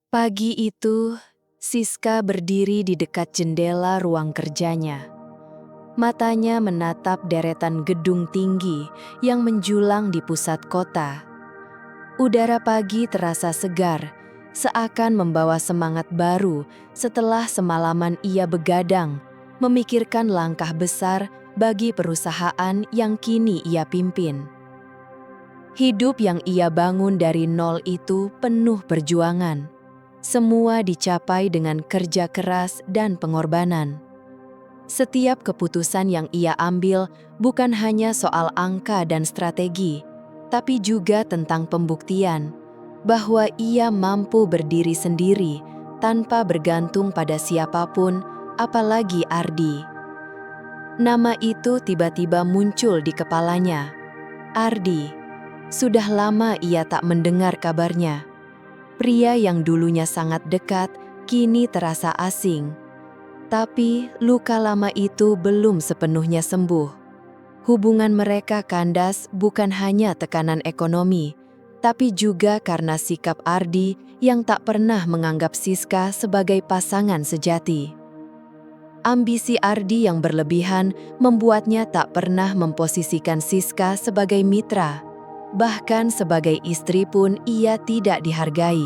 Pagi itu, Siska berdiri di dekat jendela ruang kerjanya. Matanya menatap deretan gedung tinggi yang menjulang di pusat kota. Udara pagi terasa segar, seakan membawa semangat baru setelah semalaman ia begadang, memikirkan langkah besar bagi perusahaan yang kini ia pimpin. Hidup yang ia bangun dari nol itu penuh perjuangan. Semua dicapai dengan kerja keras dan pengorbanan. Setiap keputusan yang ia ambil bukan hanya soal angka dan strategi, tapi juga tentang pembuktian bahwa ia mampu berdiri sendiri tanpa bergantung pada siapapun, apalagi Ardi. Nama itu tiba-tiba muncul di kepalanya. Ardi. Sudah lama ia tak mendengar kabarnya. Pria yang dulunya sangat dekat, kini terasa asing. Tapi luka lama itu belum sepenuhnya sembuh. Hubungan mereka kandas bukan hanya tekanan ekonomi, tapi juga karena sikap Ardi yang tak pernah menganggap Siska sebagai pasangan sejati. Ambisi Ardi yang berlebihan membuatnya tak pernah memposisikan Siska sebagai mitra. Bahkan sebagai istri pun ia tidak dihargai.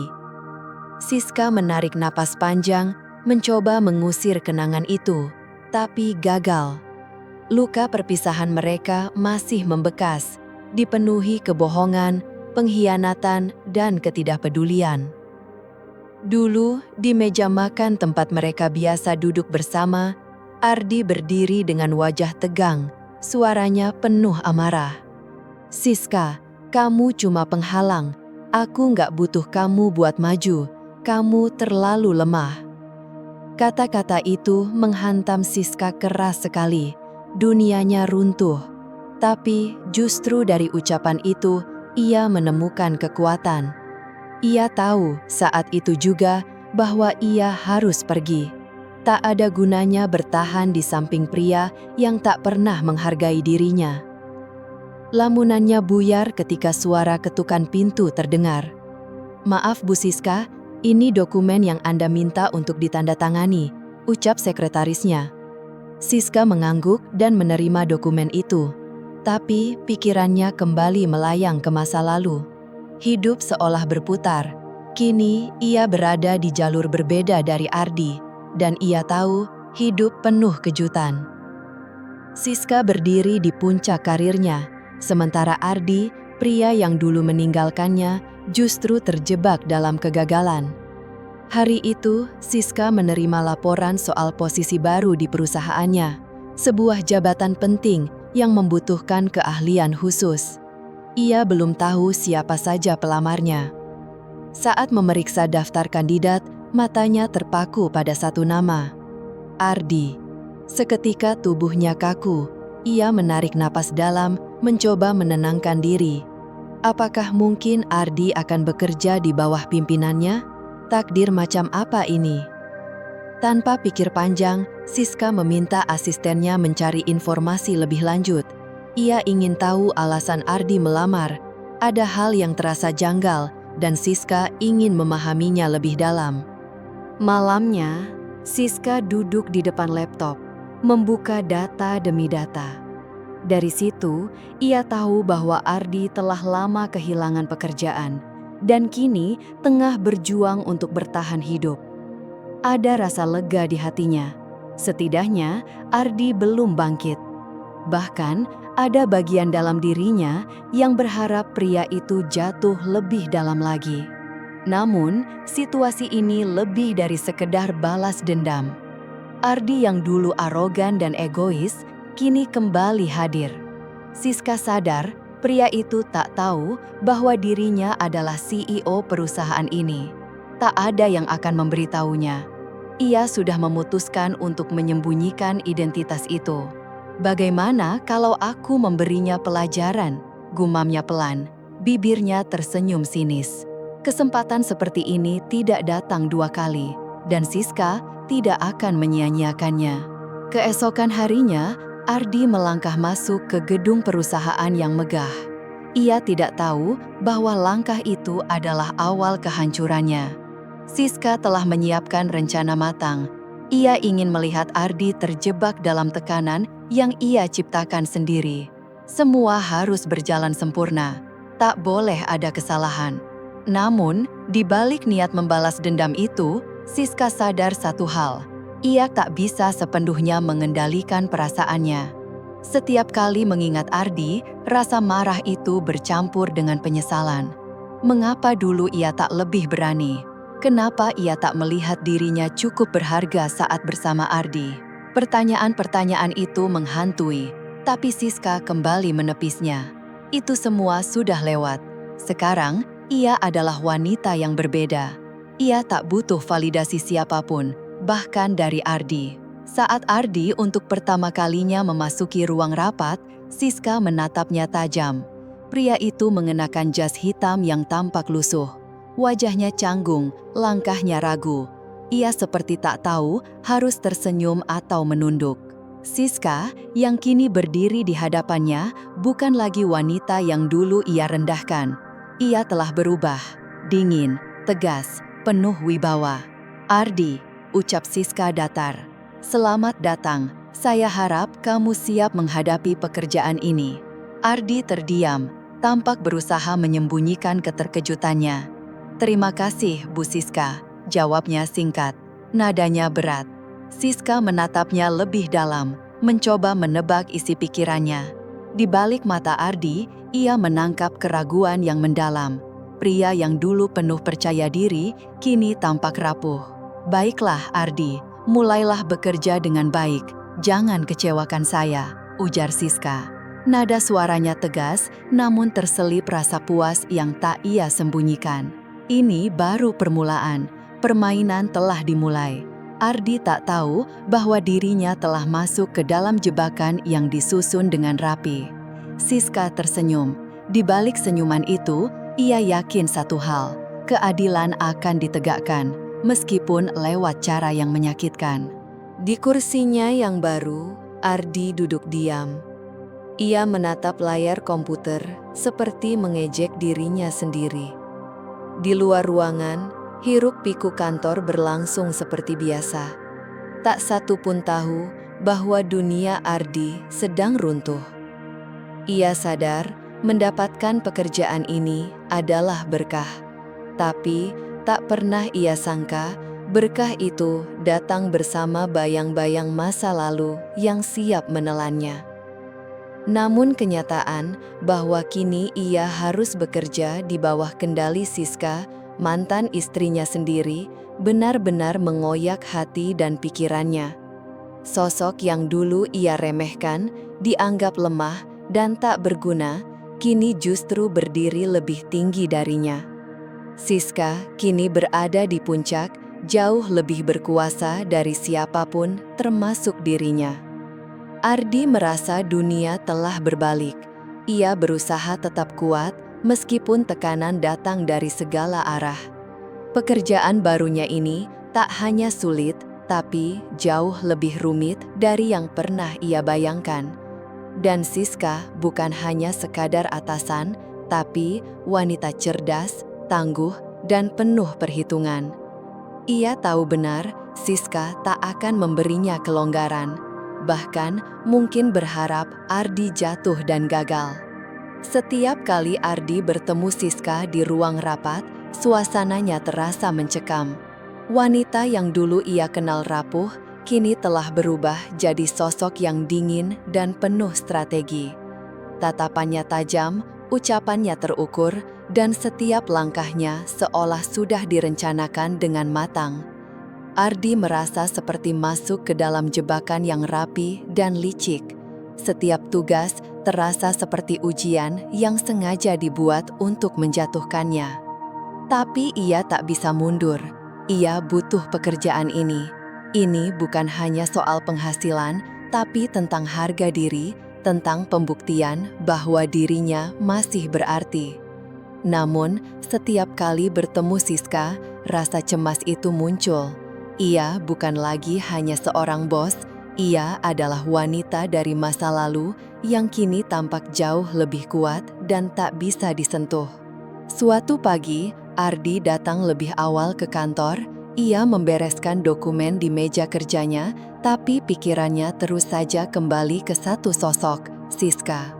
Siska menarik napas panjang, mencoba mengusir kenangan itu, tapi gagal. Luka perpisahan mereka masih membekas, dipenuhi kebohongan, pengkhianatan, dan ketidakpedulian. Dulu, di meja makan tempat mereka biasa duduk bersama, Ardi berdiri dengan wajah tegang, suaranya penuh amarah. "Siska, kamu cuma penghalang. Aku nggak butuh kamu buat maju. Kamu terlalu lemah." Kata-kata itu menghantam Siska keras sekali. Dunianya runtuh. Tapi justru dari ucapan itu, ia menemukan kekuatan. Ia tahu saat itu juga bahwa ia harus pergi. Tak ada gunanya bertahan di samping pria yang tak pernah menghargai dirinya. Lamunannya buyar ketika suara ketukan pintu terdengar. "Maaf Bu Siska, ini dokumen yang Anda minta untuk ditandatangani," ucap sekretarisnya. Siska mengangguk dan menerima dokumen itu. Tapi pikirannya kembali melayang ke masa lalu. Hidup seolah berputar. Kini ia berada di jalur berbeda dari Ardi, dan ia tahu hidup penuh kejutan. Siska berdiri di puncak karirnya, sementara Ardi, pria yang dulu meninggalkannya, justru terjebak dalam kegagalan. Hari itu, Siska menerima laporan soal posisi baru di perusahaannya, sebuah jabatan penting yang membutuhkan keahlian khusus. Ia belum tahu siapa saja pelamarnya. Saat memeriksa daftar kandidat, matanya terpaku pada satu nama, Ardi. Seketika tubuhnya kaku, ia menarik napas dalam, mencoba menenangkan diri. Apakah mungkin Ardi akan bekerja di bawah pimpinannya? Takdir macam apa ini? Tanpa pikir panjang, Siska meminta asistennya mencari informasi lebih lanjut. Ia ingin tahu alasan Ardi melamar. Ada hal yang terasa janggal, dan Siska ingin memahaminya lebih dalam. Malamnya, Siska duduk di depan laptop, membuka data demi data. Dari situ, ia tahu bahwa Ardi telah lama kehilangan pekerjaan dan kini tengah berjuang untuk bertahan hidup. Ada rasa lega di hatinya. Setidaknya, Ardi belum bangkit. Bahkan, ada bagian dalam dirinya yang berharap pria itu jatuh lebih dalam lagi. Namun, situasi ini lebih dari sekedar balas dendam. Ardi yang dulu arogan dan egois, kini kembali hadir. Siska sadar, pria itu tak tahu bahwa dirinya adalah CEO perusahaan ini. Tak ada yang akan memberitahunya. Ia sudah memutuskan untuk menyembunyikan identitas itu. "Bagaimana kalau aku memberinya pelajaran?" gumamnya pelan. Bibirnya tersenyum sinis. Kesempatan seperti ini tidak datang dua kali, dan Siska tidak akan menyia-nyiakannya. Keesokan harinya, Ardi melangkah masuk ke gedung perusahaan yang megah. Ia tidak tahu bahwa langkah itu adalah awal kehancurannya. Siska telah menyiapkan rencana matang. Ia ingin melihat Ardi terjebak dalam tekanan yang ia ciptakan sendiri. Semua harus berjalan sempurna. Tak boleh ada kesalahan. Namun, di balik niat membalas dendam itu, Siska sadar satu hal. Ia tak bisa sepenuhnya mengendalikan perasaannya. Setiap kali mengingat Ardi, rasa marah itu bercampur dengan penyesalan. Mengapa dulu ia tak lebih berani? Kenapa ia tak melihat dirinya cukup berharga saat bersama Ardi? Pertanyaan-pertanyaan itu menghantui, tapi Siska kembali menepisnya. Itu semua sudah lewat. Sekarang, ia adalah wanita yang berbeda. Ia tak butuh validasi siapapun, bahkan dari Ardi. Saat Ardi untuk pertama kalinya memasuki ruang rapat, Siska menatapnya tajam. Pria itu mengenakan jas hitam yang tampak lusuh. Wajahnya canggung, langkahnya ragu. Ia seperti tak tahu harus tersenyum atau menunduk. Siska, yang kini berdiri di hadapannya, bukan lagi wanita yang dulu ia rendahkan. Ia telah berubah, dingin, tegas, penuh wibawa. "Ardi," ucap Siska datar. "Selamat datang. Saya harap kamu siap menghadapi pekerjaan ini." Ardi terdiam, tampak berusaha menyembunyikan keterkejutannya. "Terima kasih, Bu Siska," jawabnya singkat. Nadanya berat. Siska menatapnya lebih dalam, mencoba menebak isi pikirannya. Di balik mata Ardi, ia menangkap keraguan yang mendalam. Pria yang dulu penuh percaya diri, kini tampak rapuh. "Baiklah, Ardi, mulailah bekerja dengan baik. Jangan kecewakan saya," ujar Siska. Nada suaranya tegas, namun terselip rasa puas yang tak ia sembunyikan. Ini baru permulaan, permainan telah dimulai. Ardi tak tahu bahwa dirinya telah masuk ke dalam jebakan yang disusun dengan rapi. Siska tersenyum. Di balik senyuman itu, ia yakin satu hal, keadilan akan ditegakkan, meskipun lewat cara yang menyakitkan. Di kursinya yang baru, Ardi duduk diam. Ia menatap layar komputer seperti mengejek dirinya sendiri. Di luar ruangan, hiruk-pikuk kantor berlangsung seperti biasa. Tak satu pun tahu bahwa dunia Ardi sedang runtuh. Ia sadar mendapatkan pekerjaan ini adalah berkah. Tapi tak pernah ia sangka berkah itu datang bersama bayang-bayang masa lalu yang siap menelannya. Namun kenyataan bahwa kini ia harus bekerja di bawah kendali Siska, mantan istrinya sendiri, benar-benar mengoyak hati dan pikirannya. Sosok yang dulu ia remehkan, dianggap lemah dan tak berguna, kini justru berdiri lebih tinggi darinya. Siska kini berada di puncak, jauh lebih berkuasa dari siapapun, termasuk dirinya. Ardi merasa dunia telah berbalik. Ia berusaha tetap kuat meskipun tekanan datang dari segala arah. Pekerjaan barunya ini tak hanya sulit, tapi jauh lebih rumit dari yang pernah ia bayangkan. Dan Siska bukan hanya sekadar atasan, tapi wanita cerdas, tangguh, dan penuh perhitungan. Ia tahu benar Siska tak akan memberinya kelonggaran. Bahkan mungkin berharap Ardi jatuh dan gagal. Setiap kali Ardi bertemu Siska di ruang rapat, suasananya terasa mencekam. Wanita yang dulu ia kenal rapuh, kini telah berubah jadi sosok yang dingin dan penuh strategi. Tatapannya tajam, ucapannya terukur, dan setiap langkahnya seolah sudah direncanakan dengan matang. Ardi merasa seperti masuk ke dalam jebakan yang rapi dan licik. Setiap tugas terasa seperti ujian yang sengaja dibuat untuk menjatuhkannya. Tapi ia tak bisa mundur. Ia butuh pekerjaan ini. Ini bukan hanya soal penghasilan, tapi tentang harga diri, tentang pembuktian bahwa dirinya masih berarti. Namun, setiap kali bertemu Siska, rasa cemas itu muncul. Ia bukan lagi hanya seorang bos, ia adalah wanita dari masa lalu yang kini tampak jauh lebih kuat dan tak bisa disentuh. Suatu pagi, Ardi datang lebih awal ke kantor. Ia membereskan dokumen di meja kerjanya, tapi pikirannya terus saja kembali ke satu sosok, Siska.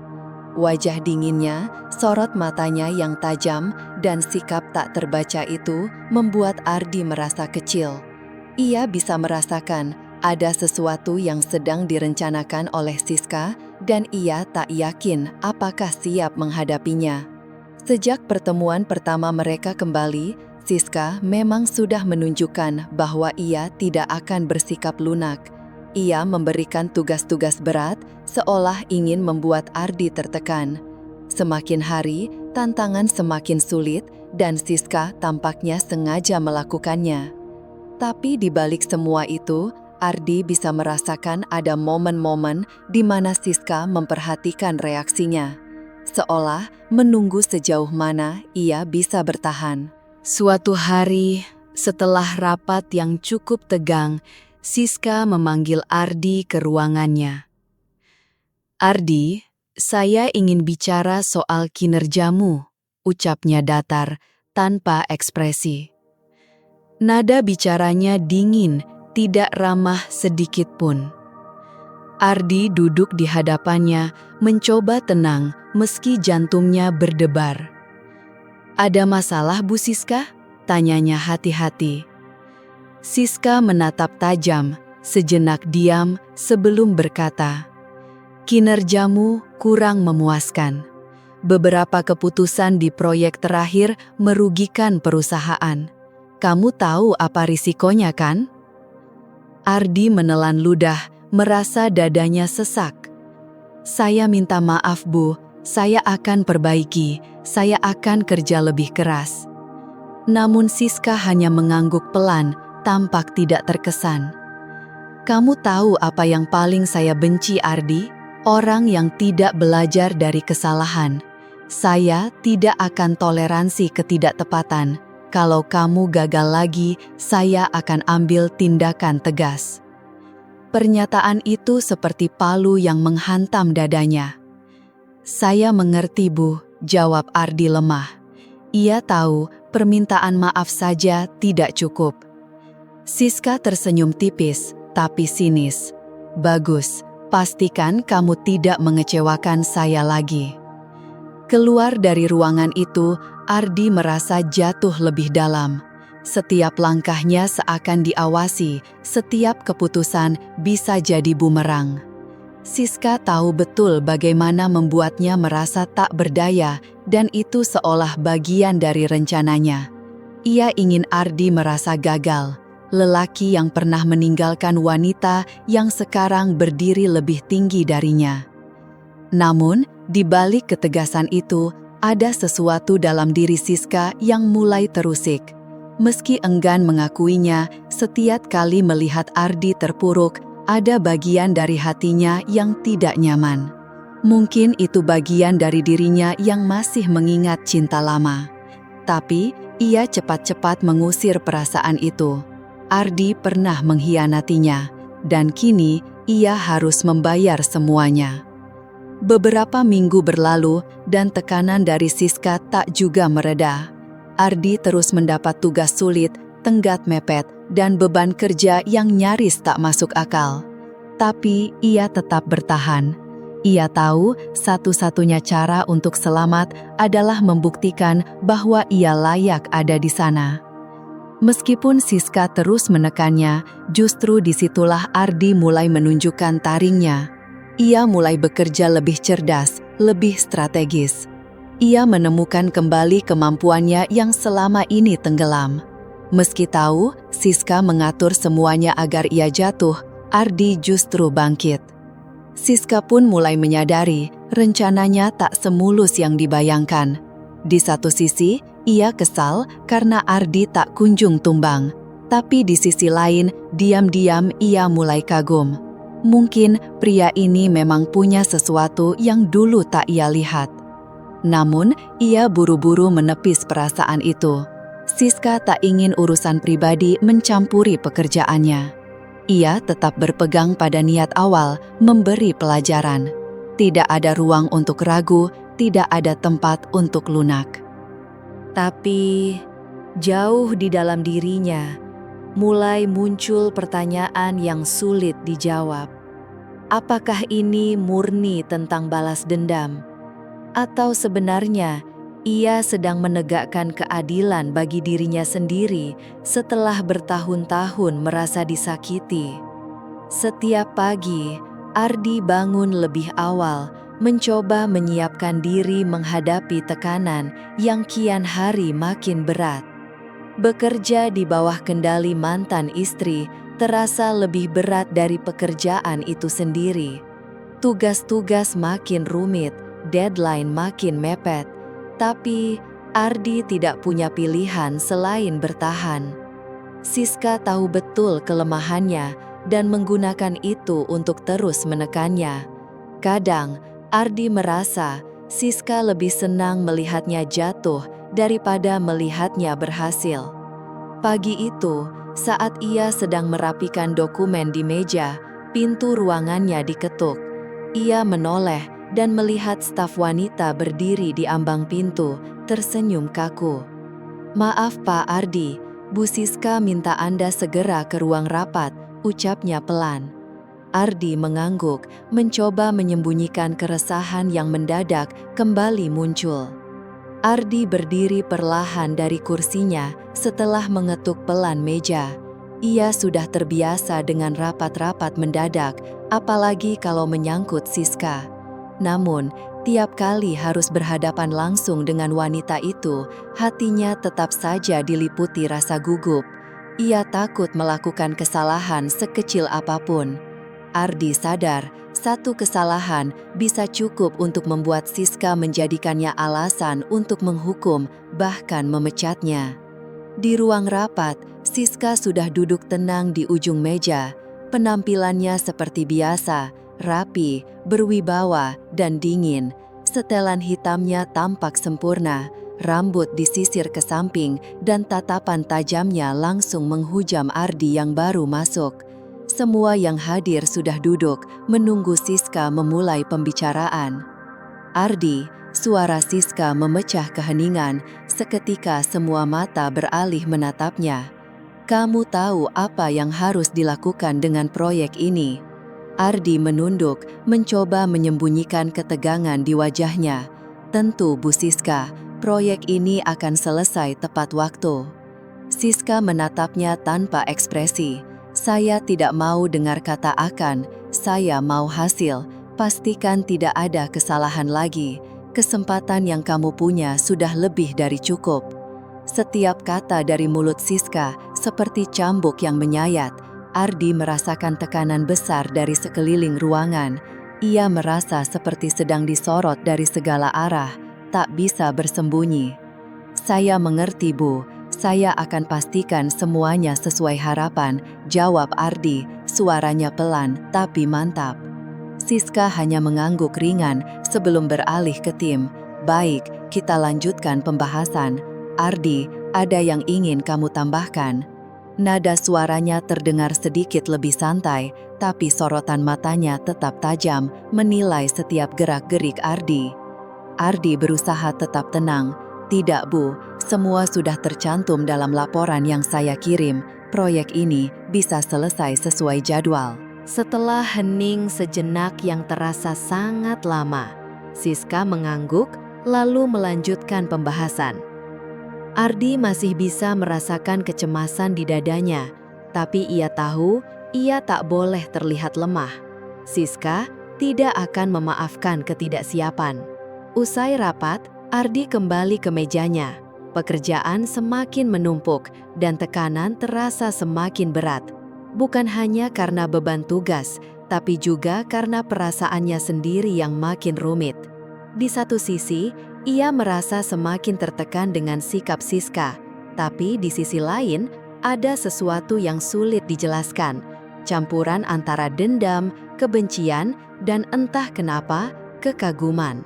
Wajah dinginnya, sorot matanya yang tajam, dan sikap tak terbaca itu membuat Ardi merasa kecil. Ia bisa merasakan ada sesuatu yang sedang direncanakan oleh Siska, dan ia tak yakin apakah siap menghadapinya. Sejak pertemuan pertama mereka kembali, Siska memang sudah menunjukkan bahwa ia tidak akan bersikap lunak. Ia memberikan tugas-tugas berat, seolah ingin membuat Ardi tertekan. Semakin hari, tantangan semakin sulit, dan Siska tampaknya sengaja melakukannya. Tapi di balik semua itu, Ardi bisa merasakan ada momen-momen di mana Siska memperhatikan reaksinya, seolah menunggu sejauh mana ia bisa bertahan. Suatu hari, setelah rapat yang cukup tegang, Siska memanggil Ardi ke ruangannya. "Ardi, saya ingin bicara soal kinerjamu," ucapnya datar, tanpa ekspresi. Nada bicaranya dingin, tidak ramah sedikit pun. Ardi duduk di hadapannya, mencoba tenang meski jantungnya berdebar. "Ada masalah, Bu Siska?" tanyanya hati-hati. Siska menatap tajam, sejenak diam sebelum berkata, "Kinerjamu kurang memuaskan. Beberapa keputusan di proyek terakhir merugikan perusahaan. Kamu tahu apa risikonya, kan?" Ardi menelan ludah, merasa dadanya sesak. "Saya minta maaf, Bu. Saya akan perbaiki. Saya akan kerja lebih keras." Namun Siska hanya mengangguk pelan, tampak tidak terkesan. "Kamu tahu apa yang paling saya benci, Ardi? Orang yang tidak belajar dari kesalahan. Saya tidak akan toleransi ketidaktepatan. Kalau kamu gagal lagi, saya akan ambil tindakan tegas." Pernyataan itu seperti palu yang menghantam dadanya. "Saya mengerti, Bu," jawab Ardi lemah. Ia tahu permintaan maaf saja tidak cukup. Siska tersenyum tipis, tapi sinis. "Bagus, pastikan kamu tidak mengecewakan saya lagi." Keluar dari ruangan itu, Ardi merasa jatuh lebih dalam. Setiap langkahnya seakan diawasi, setiap keputusan bisa jadi bumerang. Siska tahu betul bagaimana membuatnya merasa tak berdaya, dan itu seolah bagian dari rencananya. Ia ingin Ardi merasa gagal, lelaki yang pernah meninggalkan wanita yang sekarang berdiri lebih tinggi darinya. Namun, di balik ketegasan itu, ada sesuatu dalam diri Siska yang mulai terusik. Meski enggan mengakuinya, setiap kali melihat Ardi terpuruk, ada bagian dari hatinya yang tidak nyaman. Mungkin itu bagian dari dirinya yang masih mengingat cinta lama. Tapi, ia cepat-cepat mengusir perasaan itu. Ardi pernah mengkhianatinya, dan kini ia harus membayar semuanya. Beberapa minggu berlalu, dan tekanan dari Siska tak juga mereda. Ardi terus mendapat tugas sulit, tenggat mepet, dan beban kerja yang nyaris tak masuk akal. Tapi ia tetap bertahan. Ia tahu satu-satunya cara untuk selamat adalah membuktikan bahwa ia layak ada di sana. Meskipun Siska terus menekannya, justru disitulah Ardi mulai menunjukkan taringnya. Ia mulai bekerja lebih cerdas, lebih strategis. Ia menemukan kembali kemampuannya yang selama ini tenggelam. Meski tahu Siska mengatur semuanya agar ia jatuh, Ardi justru bangkit. Siska pun mulai menyadari rencananya tak semulus yang dibayangkan. Di satu sisi, ia kesal karena Ardi tak kunjung tumbang. Tapi di sisi lain, diam-diam ia mulai kagum. Mungkin pria ini memang punya sesuatu yang dulu tak ia lihat. Namun, ia buru-buru menepis perasaan itu. Siska tak ingin urusan pribadi mencampuri pekerjaannya. Ia tetap berpegang pada niat awal, memberi pelajaran. Tidak ada ruang untuk ragu, tidak ada tempat untuk lunak. Tapi, Jauh di dalam dirinya, mulai muncul pertanyaan yang sulit dijawab. Apakah ini murni tentang balas dendam? Atau sebenarnya ia sedang menegakkan keadilan bagi dirinya sendiri setelah bertahun-tahun merasa disakiti? Setiap pagi, Ardi bangun lebih awal, mencoba menyiapkan diri menghadapi tekanan yang kian hari makin berat. Bekerja di bawah kendali mantan istri terasa lebih berat dari pekerjaan itu sendiri. Tugas-tugas makin rumit, deadline makin mepet, tapi Ardi tidak punya pilihan selain bertahan. Siska tahu betul kelemahannya dan menggunakan itu untuk terus menekannya. Kadang, Ardi merasa Siska lebih senang melihatnya jatuh daripada melihatnya berhasil. Pagi itu, saat ia sedang merapikan dokumen di meja, pintu ruangannya diketuk. Ia menoleh dan melihat staf wanita berdiri di ambang pintu, tersenyum kaku. "Maaf Pak Ardi, Bu Siska minta Anda segera ke ruang rapat," ucapnya pelan. Ardi mengangguk, mencoba menyembunyikan keresahan yang mendadak kembali muncul. Ardi berdiri perlahan dari kursinya setelah mengetuk pelan meja. Ia sudah terbiasa dengan rapat-rapat mendadak, apalagi kalau menyangkut Siska. Namun, tiap kali harus berhadapan langsung dengan wanita itu, hatinya tetap saja diliputi rasa gugup. Ia takut melakukan kesalahan sekecil apapun. Ardi sadar, satu kesalahan bisa cukup untuk membuat Siska menjadikannya alasan untuk menghukum, bahkan memecatnya. Di ruang rapat, Siska sudah duduk tenang di ujung meja. Penampilannya seperti biasa, rapi, berwibawa, dan dingin. Setelan hitamnya tampak sempurna, rambut disisir ke samping, dan tatapan tajamnya langsung menghujam Ardi yang baru masuk. Semua yang hadir sudah duduk, menunggu Siska memulai pembicaraan. "Ardi," suara Siska memecah keheningan, seketika semua mata beralih menatapnya. "Kamu tahu apa yang harus dilakukan dengan proyek ini?" Ardi menunduk, mencoba menyembunyikan ketegangan di wajahnya. "Tentu, Bu Siska, proyek ini akan selesai tepat waktu." Siska menatapnya tanpa ekspresi. "Saya tidak mau dengar kata akan, saya mau hasil. Pastikan tidak ada kesalahan lagi. Kesempatan yang kamu punya sudah lebih dari cukup." Setiap kata dari mulut Siska seperti cambuk yang menyayat. Ardi merasakan tekanan besar dari sekeliling ruangan. Ia merasa seperti sedang disorot dari segala arah, tak bisa bersembunyi. "Saya mengerti, Bu. Saya akan pastikan semuanya sesuai harapan," jawab Ardi, suaranya pelan tapi mantap. Siska hanya mengangguk ringan sebelum beralih ke tim. "Baik, kita lanjutkan pembahasan. Ardi, ada yang ingin kamu tambahkan?" Nada suaranya terdengar sedikit lebih santai, tapi sorotan matanya tetap tajam, menilai setiap gerak-gerik Ardi. Ardi berusaha tetap tenang. "Tidak, Bu, semua sudah tercantum dalam laporan yang saya kirim. Proyek ini bisa selesai sesuai jadwal." Setelah hening sejenak yang terasa sangat lama, Siska mengangguk lalu melanjutkan pembahasan. Ardi masih bisa merasakan kecemasan di dadanya, tapi ia tahu ia tak boleh terlihat lemah. Siska tidak akan memaafkan ketidaksiapan. Usai rapat, Ardi kembali ke mejanya. Pekerjaan semakin menumpuk dan tekanan terasa semakin berat. Bukan hanya karena beban tugas, tapi juga karena perasaannya sendiri yang makin rumit. Di satu sisi, ia merasa semakin tertekan dengan sikap Siska, tapi di sisi lain, ada sesuatu yang sulit dijelaskan. Campuran antara dendam, kebencian, dan entah kenapa, kekaguman.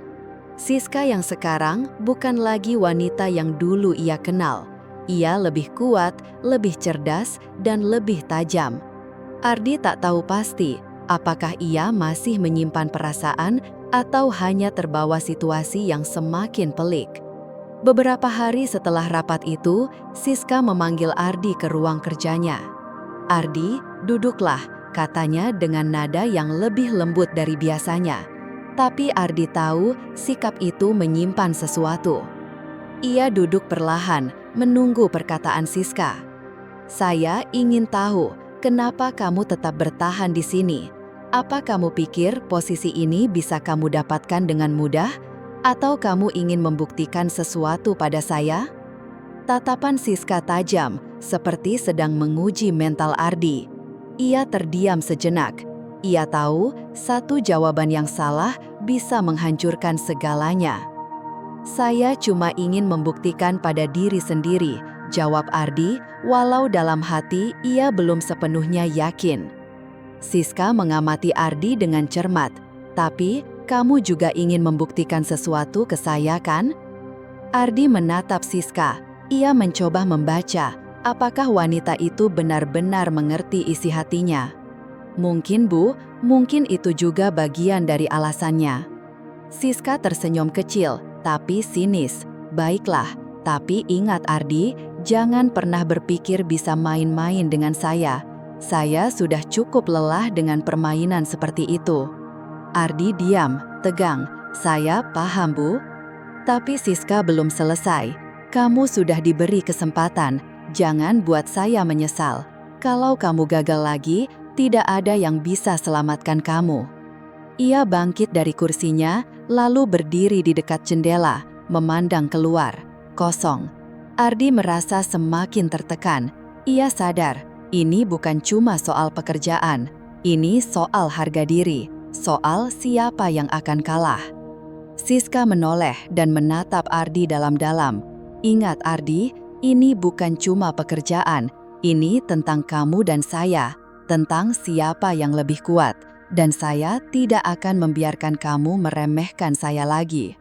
Siska yang sekarang bukan lagi wanita yang dulu ia kenal. Ia lebih kuat, lebih cerdas, dan lebih tajam. Ardi tak tahu pasti apakah ia masih menyimpan perasaan atau hanya terbawa situasi yang semakin pelik. Beberapa hari setelah rapat itu, Siska memanggil Ardi ke ruang kerjanya. "Ardi, duduklah," katanya dengan nada yang lebih lembut dari biasanya. Tapi Ardi tahu sikap itu menyimpan sesuatu. Ia duduk perlahan, menunggu perkataan Siska. "Saya ingin tahu, kenapa kamu tetap bertahan di sini? Apa kamu pikir posisi ini bisa kamu dapatkan dengan mudah? Atau kamu ingin membuktikan sesuatu pada saya?" Tatapan Siska tajam, seperti sedang menguji mental Ardi. Ia terdiam sejenak. Ia tahu satu jawaban yang salah bisa menghancurkan segalanya. "Saya cuma ingin membuktikan pada diri sendiri," jawab Ardi, walau dalam hati ia belum sepenuhnya yakin. Siska mengamati Ardi dengan cermat. "Tapi, kamu juga ingin membuktikan sesuatu ke saya, kan?" Ardi menatap Siska. Ia mencoba membaca, apakah wanita itu benar-benar mengerti isi hatinya. "Mungkin, Bu, mungkin itu juga bagian dari alasannya." Siska tersenyum kecil, tapi sinis. "Baiklah, tapi ingat Ardi, jangan pernah berpikir bisa main-main dengan saya. Saya sudah cukup lelah dengan permainan seperti itu." Ardi diam, tegang. "Saya paham, Bu." Tapi Siska belum selesai. "Kamu sudah diberi kesempatan, jangan buat saya menyesal. Kalau kamu gagal lagi, tidak ada yang bisa selamatkan kamu." Ia bangkit dari kursinya, lalu berdiri di dekat jendela, memandang keluar. Kosong. Ardi merasa semakin tertekan. Ia sadar, ini bukan cuma soal pekerjaan. Ini soal harga diri, soal siapa yang akan kalah. Siska menoleh dan menatap Ardi dalam-dalam. "Ingat Ardi, ini bukan cuma pekerjaan. Ini tentang kamu dan saya, tentang siapa yang lebih kuat. Dan saya tidak akan membiarkan kamu meremehkan saya lagi."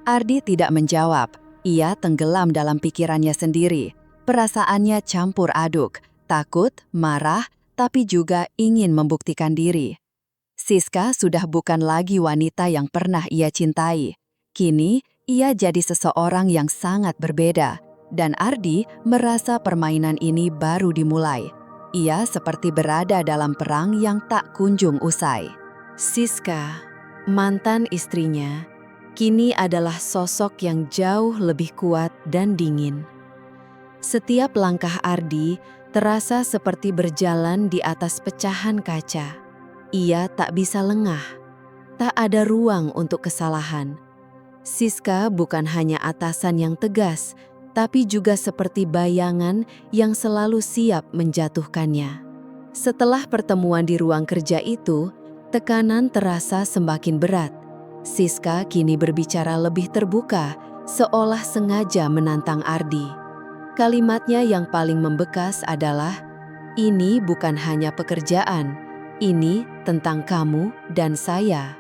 Ardi tidak menjawab. Ia tenggelam dalam pikirannya sendiri. Perasaannya campur aduk, takut, marah, tapi juga ingin membuktikan diri. Siska sudah bukan lagi wanita yang pernah ia cintai. Kini, ia jadi seseorang yang sangat berbeda. Dan Ardi merasa permainan ini baru dimulai. Ia seperti berada dalam perang yang tak kunjung usai. Siska, mantan istrinya, kini adalah sosok yang jauh lebih kuat dan dingin. Setiap langkah Ardi terasa seperti berjalan di atas pecahan kaca. Ia tak bisa lengah. Tak ada ruang untuk kesalahan. Siska bukan hanya atasan yang tegas, tapi juga seperti bayangan yang selalu siap menjatuhkannya. Setelah pertemuan di ruang kerja itu, tekanan terasa semakin berat. Siska kini berbicara lebih terbuka, seolah sengaja menantang Ardi. Kalimatnya yang paling membekas adalah, "Ini bukan hanya pekerjaan, ini tentang kamu dan saya."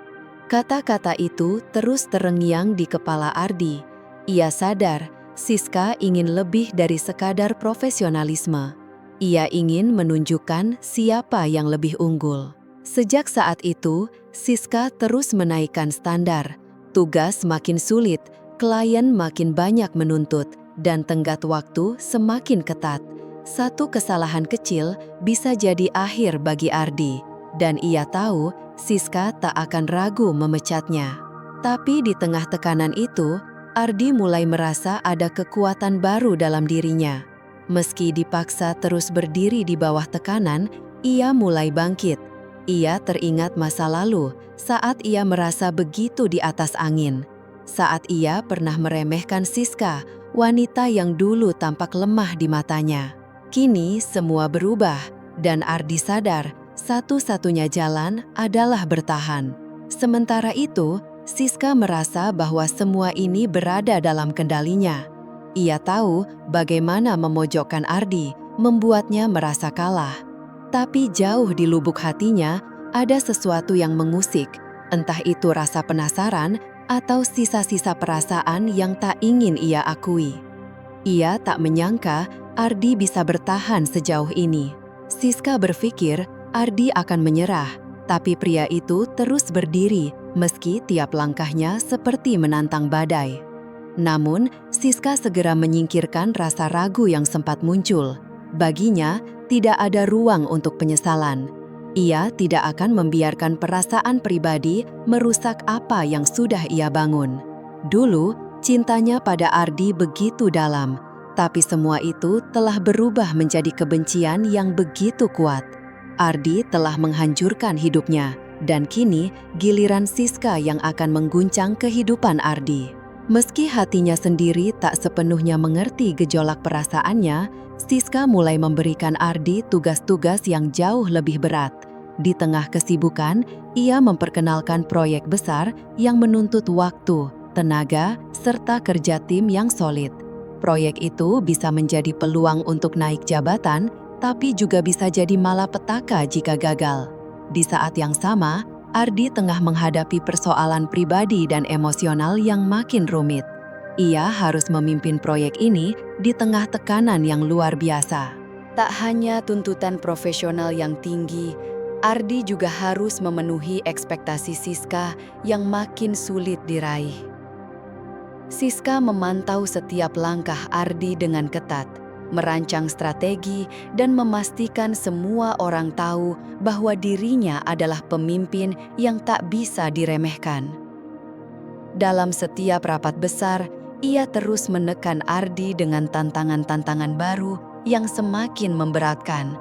Kata-kata itu terus terengiang di kepala Ardi. Ia sadar Siska ingin lebih dari sekadar profesionalisme. Ia ingin menunjukkan siapa yang lebih unggul. Sejak saat itu, Siska terus menaikkan standar. Tugas makin sulit, klien makin banyak menuntut, dan tenggat waktu semakin ketat. Satu kesalahan kecil bisa jadi akhir bagi Ardi, dan ia tahu Siska tak akan ragu memecatnya. Tapi di tengah tekanan itu, Ardi mulai merasa ada kekuatan baru dalam dirinya. Meski dipaksa terus berdiri di bawah tekanan, ia mulai bangkit. Ia teringat masa lalu saat ia merasa begitu di atas angin. Saat ia pernah meremehkan Siska, wanita yang dulu tampak lemah di matanya. Kini semua berubah, dan Ardi sadar satu-satunya jalan adalah bertahan. Sementara itu, Siska merasa bahwa semua ini berada dalam kendalinya. Ia tahu bagaimana memojokkan Ardi, membuatnya merasa kalah. Tapi jauh di lubuk hatinya, ada sesuatu yang mengusik, entah itu rasa penasaran atau sisa-sisa perasaan yang tak ingin ia akui. Ia tak menyangka Ardi bisa bertahan sejauh ini. Siska berpikir Ardi akan menyerah, tapi pria itu terus berdiri meski tiap langkahnya seperti menantang badai. Namun, Siska segera menyingkirkan rasa ragu yang sempat muncul. Baginya, tidak ada ruang untuk penyesalan. Ia tidak akan membiarkan perasaan pribadi merusak apa yang sudah ia bangun. Dulu, cintanya pada Ardi begitu dalam, tapi semua itu telah berubah menjadi kebencian yang begitu kuat. Ardi telah menghancurkan hidupnya, dan kini giliran Siska yang akan mengguncang kehidupan Ardi. Meski hatinya sendiri tak sepenuhnya mengerti gejolak perasaannya, Siska mulai memberikan Ardi tugas-tugas yang jauh lebih berat. Di tengah kesibukan, ia memperkenalkan proyek besar yang menuntut waktu, tenaga, serta kerja tim yang solid. Proyek itu bisa menjadi peluang untuk naik jabatan, tapi juga bisa jadi malapetaka jika gagal. Di saat yang sama, Ardi tengah menghadapi persoalan pribadi dan emosional yang makin rumit. Ia harus memimpin proyek ini di tengah tekanan yang luar biasa. Tak hanya tuntutan profesional yang tinggi, Ardi juga harus memenuhi ekspektasi Siska yang makin sulit diraih. Siska memantau setiap langkah Ardi dengan ketat, merancang strategi, dan memastikan semua orang tahu bahwa dirinya adalah pemimpin yang tak bisa diremehkan. Dalam setiap rapat besar, ia terus menekan Ardi dengan tantangan-tantangan baru yang semakin memberatkan.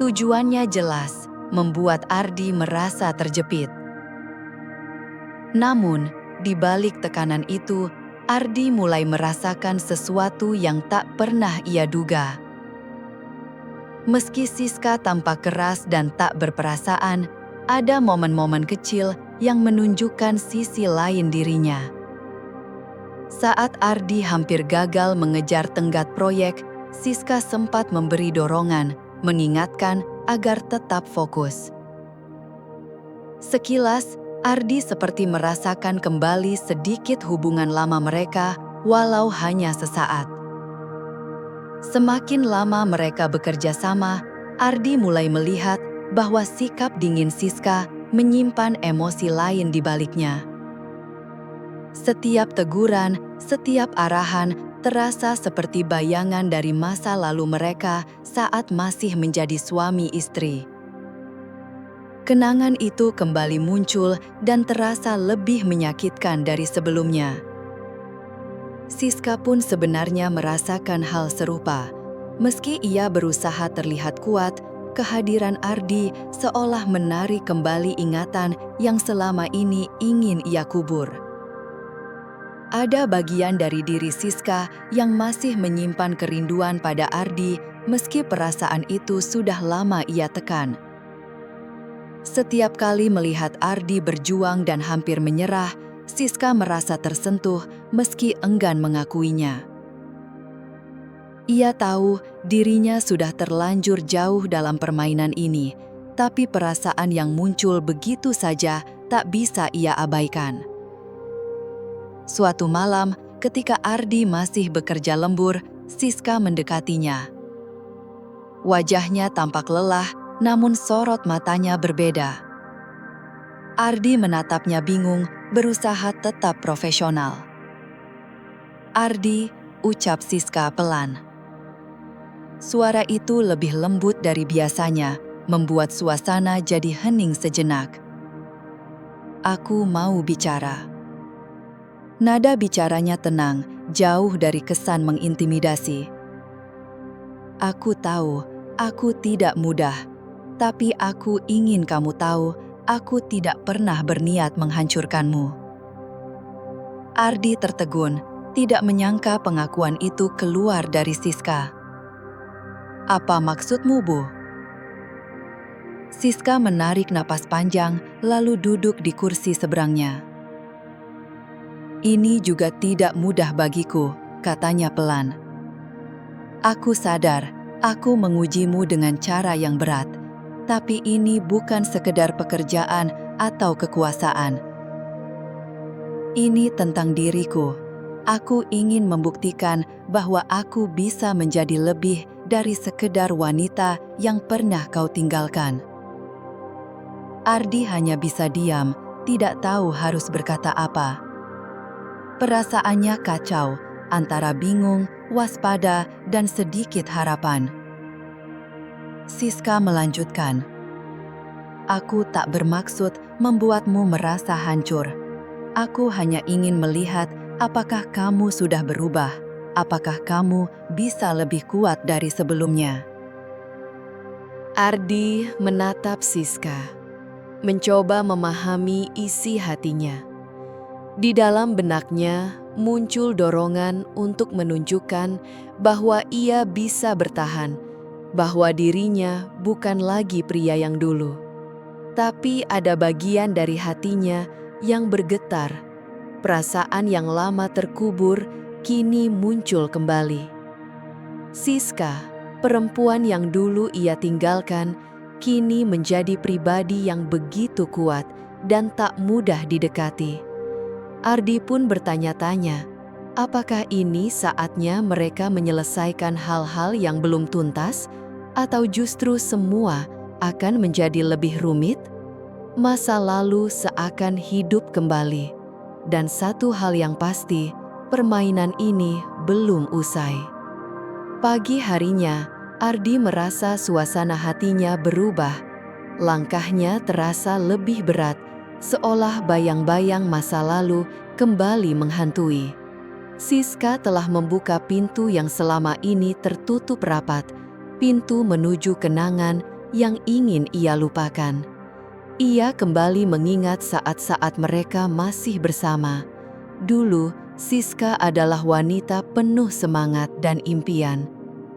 Tujuannya jelas, membuat Ardi merasa terjepit. Namun, di balik tekanan itu, Ardi mulai merasakan sesuatu yang tak pernah ia duga. Meski Siska tampak keras dan tak berperasaan, ada momen-momen kecil yang menunjukkan sisi lain dirinya. Saat Ardi hampir gagal mengejar tenggat proyek, Siska sempat memberi dorongan, mengingatkan agar tetap fokus. Sekilas, Ardi seperti merasakan kembali sedikit hubungan lama mereka, walau hanya sesaat. Semakin lama mereka bekerja sama, Ardi mulai melihat bahwa sikap dingin Siska menyimpan emosi lain di baliknya. Setiap teguran, setiap arahan terasa seperti bayangan dari masa lalu mereka saat masih menjadi suami istri. Kenangan itu kembali muncul dan terasa lebih menyakitkan dari sebelumnya. Siska pun sebenarnya merasakan hal serupa. Meski ia berusaha terlihat kuat, kehadiran Ardi seolah menarik kembali ingatan yang selama ini ingin ia kubur. Ada bagian dari diri Siska yang masih menyimpan kerinduan pada Ardi meski perasaan itu sudah lama ia tekan. Setiap kali melihat Ardi berjuang dan hampir menyerah, Siska merasa tersentuh meski enggan mengakuinya. Ia tahu dirinya sudah terlanjur jauh dalam permainan ini, tapi perasaan yang muncul begitu saja tak bisa ia abaikan. Suatu malam, ketika Ardi masih bekerja lembur, Siska mendekatinya. Wajahnya tampak lelah, namun sorot matanya berbeda. Ardi menatapnya bingung, berusaha tetap profesional. "Ardi," ucap Siska pelan. Suara itu lebih lembut dari biasanya, membuat suasana jadi hening sejenak. "Aku mau bicara." Nada bicaranya tenang, jauh dari kesan mengintimidasi. "Aku tahu, aku tidak mudah. Tapi aku ingin kamu tahu, aku tidak pernah berniat menghancurkanmu." Ardi tertegun, tidak menyangka pengakuan itu keluar dari Siska. "Apa maksudmu, Bu?" Siska menarik napas panjang, lalu duduk di kursi seberangnya. "Ini juga tidak mudah bagiku," katanya pelan. "Aku sadar, aku mengujimu dengan cara yang berat. Tapi ini bukan sekedar pekerjaan atau kekuasaan. Ini tentang diriku. Aku ingin membuktikan bahwa aku bisa menjadi lebih dari sekedar wanita yang pernah kau tinggalkan." Ardi hanya bisa diam, tidak tahu harus berkata apa. Perasaannya kacau, antara bingung, waspada, dan sedikit harapan. Siska melanjutkan, "Aku tak bermaksud membuatmu merasa hancur. Aku hanya ingin melihat apakah kamu sudah berubah, apakah kamu bisa lebih kuat dari sebelumnya." Ardi menatap Siska, mencoba memahami isi hatinya. Di dalam benaknya muncul dorongan untuk menunjukkan bahwa ia bisa bertahan, bahwa dirinya bukan lagi pria yang dulu. Tapi ada bagian dari hatinya yang bergetar. Perasaan yang lama terkubur kini muncul kembali. Siska, perempuan yang dulu ia tinggalkan, kini menjadi pribadi yang begitu kuat dan tak mudah didekati. Ardi pun bertanya-tanya, apakah ini saatnya mereka menyelesaikan hal-hal yang belum tuntas, atau justru semua akan menjadi lebih rumit? Masa lalu seakan hidup kembali, dan satu hal yang pasti, permainan ini belum usai. Pagi harinya, Ardi merasa suasana hatinya berubah. Langkahnya terasa lebih berat, seolah bayang-bayang masa lalu kembali menghantui. Siska telah membuka pintu yang selama ini tertutup rapat, pintu menuju kenangan yang ingin ia lupakan. Ia kembali mengingat saat-saat mereka masih bersama. Dulu, Siska adalah wanita penuh semangat dan impian.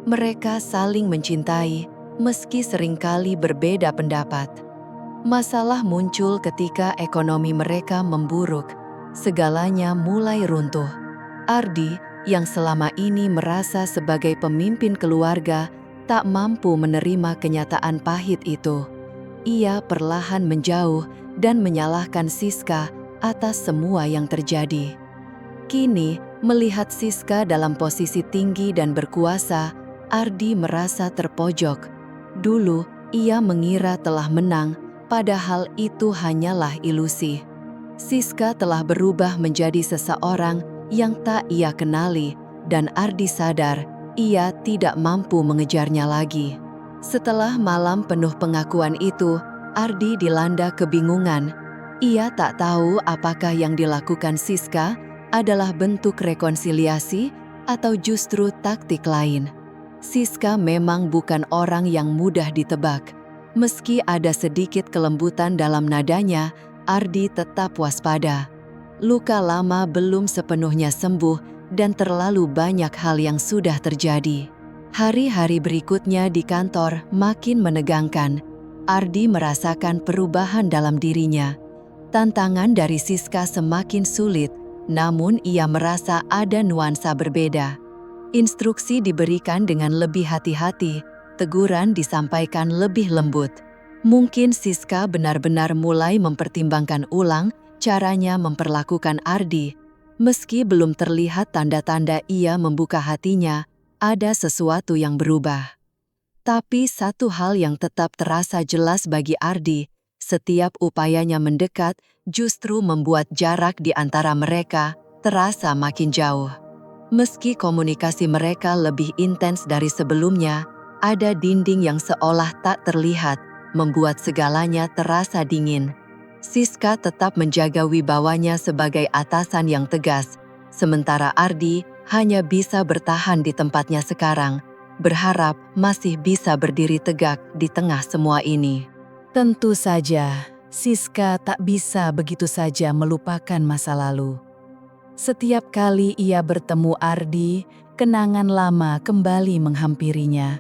Mereka saling mencintai, meski seringkali berbeda pendapat. Masalah muncul ketika ekonomi mereka memburuk. Segalanya mulai runtuh. Ardi, yang selama ini merasa sebagai pemimpin keluarga, tak mampu menerima kenyataan pahit itu. Ia perlahan menjauh dan menyalahkan Siska atas semua yang terjadi. Kini, melihat Siska dalam posisi tinggi dan berkuasa, Ardi merasa terpojok. Dulu, ia mengira telah menang, padahal itu hanyalah ilusi. Siska telah berubah menjadi seseorang yang tak ia kenali, dan Ardi sadar ia tidak mampu mengejarnya lagi. Setelah malam penuh pengakuan itu, Ardi dilanda kebingungan. Ia tak tahu apakah yang dilakukan Siska adalah bentuk rekonsiliasi atau justru taktik lain. Siska memang bukan orang yang mudah ditebak. Meski ada sedikit kelembutan dalam nadanya, Ardi tetap waspada. Luka lama belum sepenuhnya sembuh dan terlalu banyak hal yang sudah terjadi. Hari-hari berikutnya di kantor makin menegangkan. Ardi merasakan perubahan dalam dirinya. Tantangan dari Siska semakin sulit, namun ia merasa ada nuansa berbeda. Instruksi diberikan dengan lebih hati-hati, teguran disampaikan lebih lembut. Mungkin Siska benar-benar mulai mempertimbangkan ulang caranya memperlakukan Ardi. Meski belum terlihat tanda-tanda ia membuka hatinya, ada sesuatu yang berubah. Tapi satu hal yang tetap terasa jelas bagi Ardi, setiap upayanya mendekat justru membuat jarak di antara mereka terasa makin jauh. Meski komunikasi mereka lebih intens dari sebelumnya, ada dinding yang seolah tak terlihat, membuat segalanya terasa dingin. Siska tetap menjaga wibawanya sebagai atasan yang tegas, sementara Ardi hanya bisa bertahan di tempatnya sekarang, berharap masih bisa berdiri tegak di tengah semua ini. Tentu saja, Siska tak bisa begitu saja melupakan masa lalu. Setiap kali ia bertemu Ardi, kenangan lama kembali menghampirinya.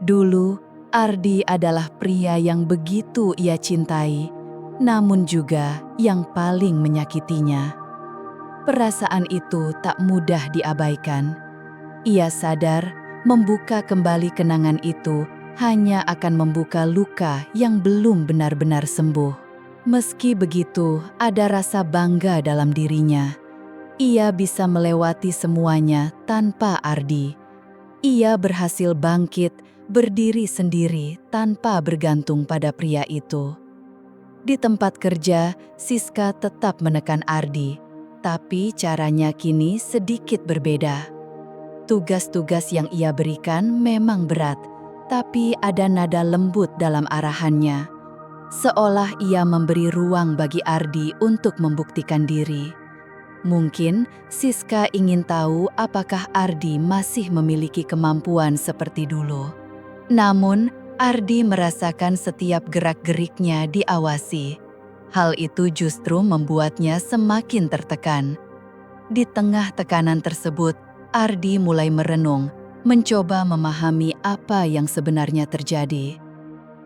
Dulu, Ardi adalah pria yang begitu ia cintai, namun juga yang paling menyakitinya. Perasaan itu tak mudah diabaikan. Ia sadar membuka kembali kenangan itu hanya akan membuka luka yang belum benar-benar sembuh. Meski begitu, ada rasa bangga dalam dirinya. Ia bisa melewati semuanya tanpa Ardi. Ia berhasil bangkit, berdiri sendiri tanpa bergantung pada pria itu. Di tempat kerja, Siska tetap menekan Ardi. Tapi caranya kini sedikit berbeda. Tugas-tugas yang ia berikan memang berat, tapi ada nada lembut dalam arahannya. Seolah ia memberi ruang bagi Ardi untuk membuktikan diri. Mungkin Siska ingin tahu apakah Ardi masih memiliki kemampuan seperti dulu. Namun, Ardi merasakan setiap gerak-geriknya diawasi. Hal itu justru membuatnya semakin tertekan. Di tengah tekanan tersebut, Ardi mulai merenung, mencoba memahami apa yang sebenarnya terjadi.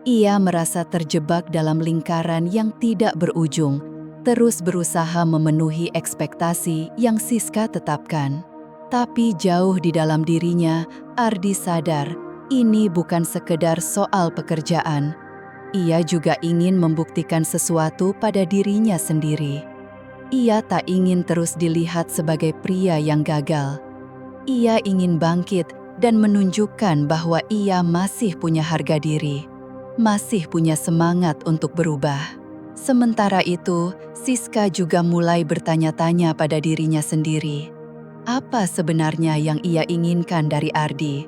Ia merasa terjebak dalam lingkaran yang tidak berujung, terus berusaha memenuhi ekspektasi yang Siska tetapkan. Tapi jauh di dalam dirinya, Ardi sadar ini bukan sekedar soal pekerjaan. Ia juga ingin membuktikan sesuatu pada dirinya sendiri. Ia tak ingin terus dilihat sebagai pria yang gagal. Ia ingin bangkit dan menunjukkan bahwa ia masih punya harga diri, masih punya semangat untuk berubah. Sementara itu, Siska juga mulai bertanya-tanya pada dirinya sendiri. Apa sebenarnya yang ia inginkan dari Ardi?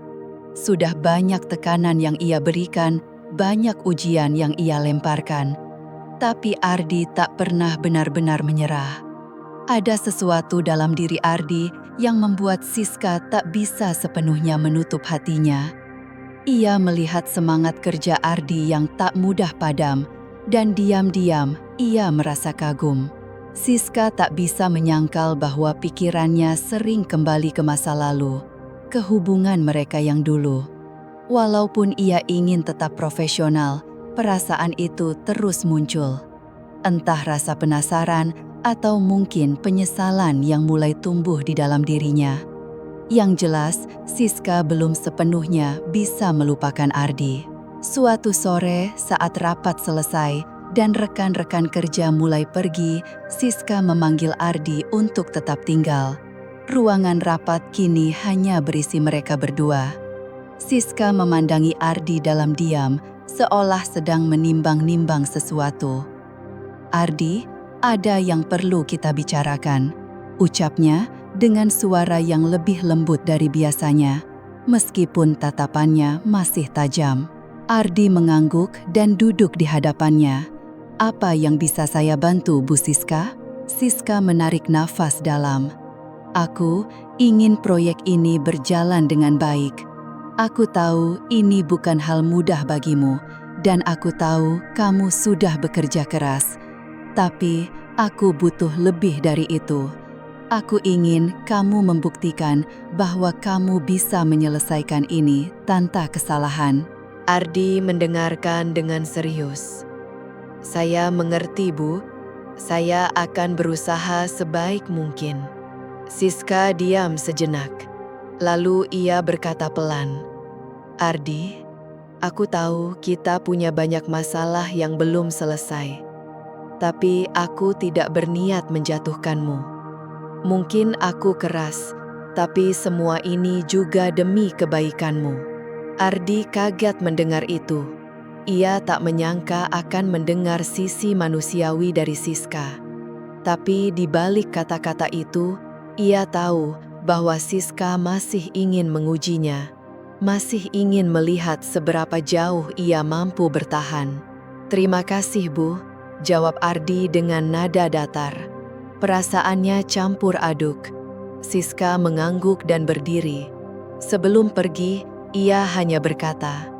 Sudah banyak tekanan yang ia berikan, banyak ujian yang ia lemparkan. Tapi Ardi tak pernah benar-benar menyerah. Ada sesuatu dalam diri Ardi yang membuat Siska tak bisa sepenuhnya menutup hatinya. Ia melihat semangat kerja Ardi yang tak mudah padam, dan diam-diam ia merasa kagum. Siska tak bisa menyangkal bahwa pikirannya sering kembali ke masa lalu, ke hubungan mereka yang dulu. Walaupun ia ingin tetap profesional, perasaan itu terus muncul. Entah rasa penasaran atau mungkin penyesalan yang mulai tumbuh di dalam dirinya. Yang jelas, Siska belum sepenuhnya bisa melupakan Ardi. Suatu sore saat rapat selesai dan rekan-rekan kerja mulai pergi, Siska memanggil Ardi untuk tetap tinggal. Ruangan rapat kini hanya berisi mereka berdua. Siska memandangi Ardi dalam diam, seolah sedang menimbang-nimbang sesuatu. "Ardi, ada yang perlu kita bicarakan," ucapnya dengan suara yang lebih lembut dari biasanya, meskipun tatapannya masih tajam. Ardi mengangguk dan duduk di hadapannya. "Apa yang bisa saya bantu, Bu Siska?" Siska menarik nafas dalam. "Aku ingin proyek ini berjalan dengan baik. Aku tahu ini bukan hal mudah bagimu, dan aku tahu kamu sudah bekerja keras. Tapi aku butuh lebih dari itu. Aku ingin kamu membuktikan bahwa kamu bisa menyelesaikan ini tanpa kesalahan." Ardi mendengarkan dengan serius. "Saya mengerti, Bu. Saya akan berusaha sebaik mungkin." Siska diam sejenak. Lalu ia berkata pelan, "Ardi, aku tahu kita punya banyak masalah yang belum selesai. Tapi aku tidak berniat menjatuhkanmu. Mungkin aku keras, tapi semua ini juga demi kebaikanmu." Ardi kaget mendengar itu. Ia tak menyangka akan mendengar sisi manusiawi dari Siska. Tapi di balik kata-kata itu, ia tahu bahwa Siska masih ingin mengujinya, masih ingin melihat seberapa jauh ia mampu bertahan. "Terima kasih, Bu," jawab Ardi dengan nada datar. Perasaannya campur aduk. Siska mengangguk dan berdiri. Sebelum pergi, ia hanya berkata,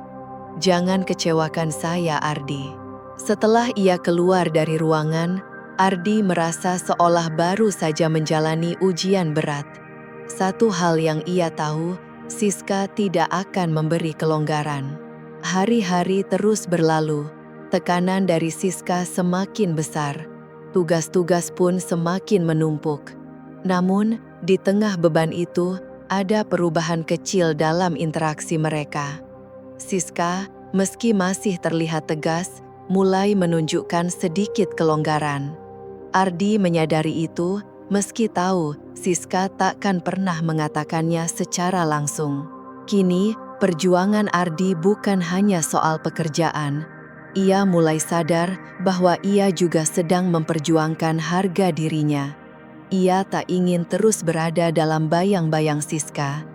"Jangan kecewakan saya, Ardi." Setelah ia keluar dari ruangan, Ardi merasa seolah baru saja menjalani ujian berat. Satu hal yang ia tahu, Siska tidak akan memberi kelonggaran. Hari-hari terus berlalu. Tekanan dari Siska semakin besar. Tugas-tugas pun semakin menumpuk. Namun, di tengah beban itu, ada perubahan kecil dalam interaksi mereka. Siska, meski masih terlihat tegas, mulai menunjukkan sedikit kelonggaran. Ardi menyadari itu, meski tahu Siska takkan pernah mengatakannya secara langsung. Kini, perjuangan Ardi bukan hanya soal pekerjaan. Ia mulai sadar bahwa ia juga sedang memperjuangkan harga dirinya. Ia tak ingin terus berada dalam bayang-bayang Siska.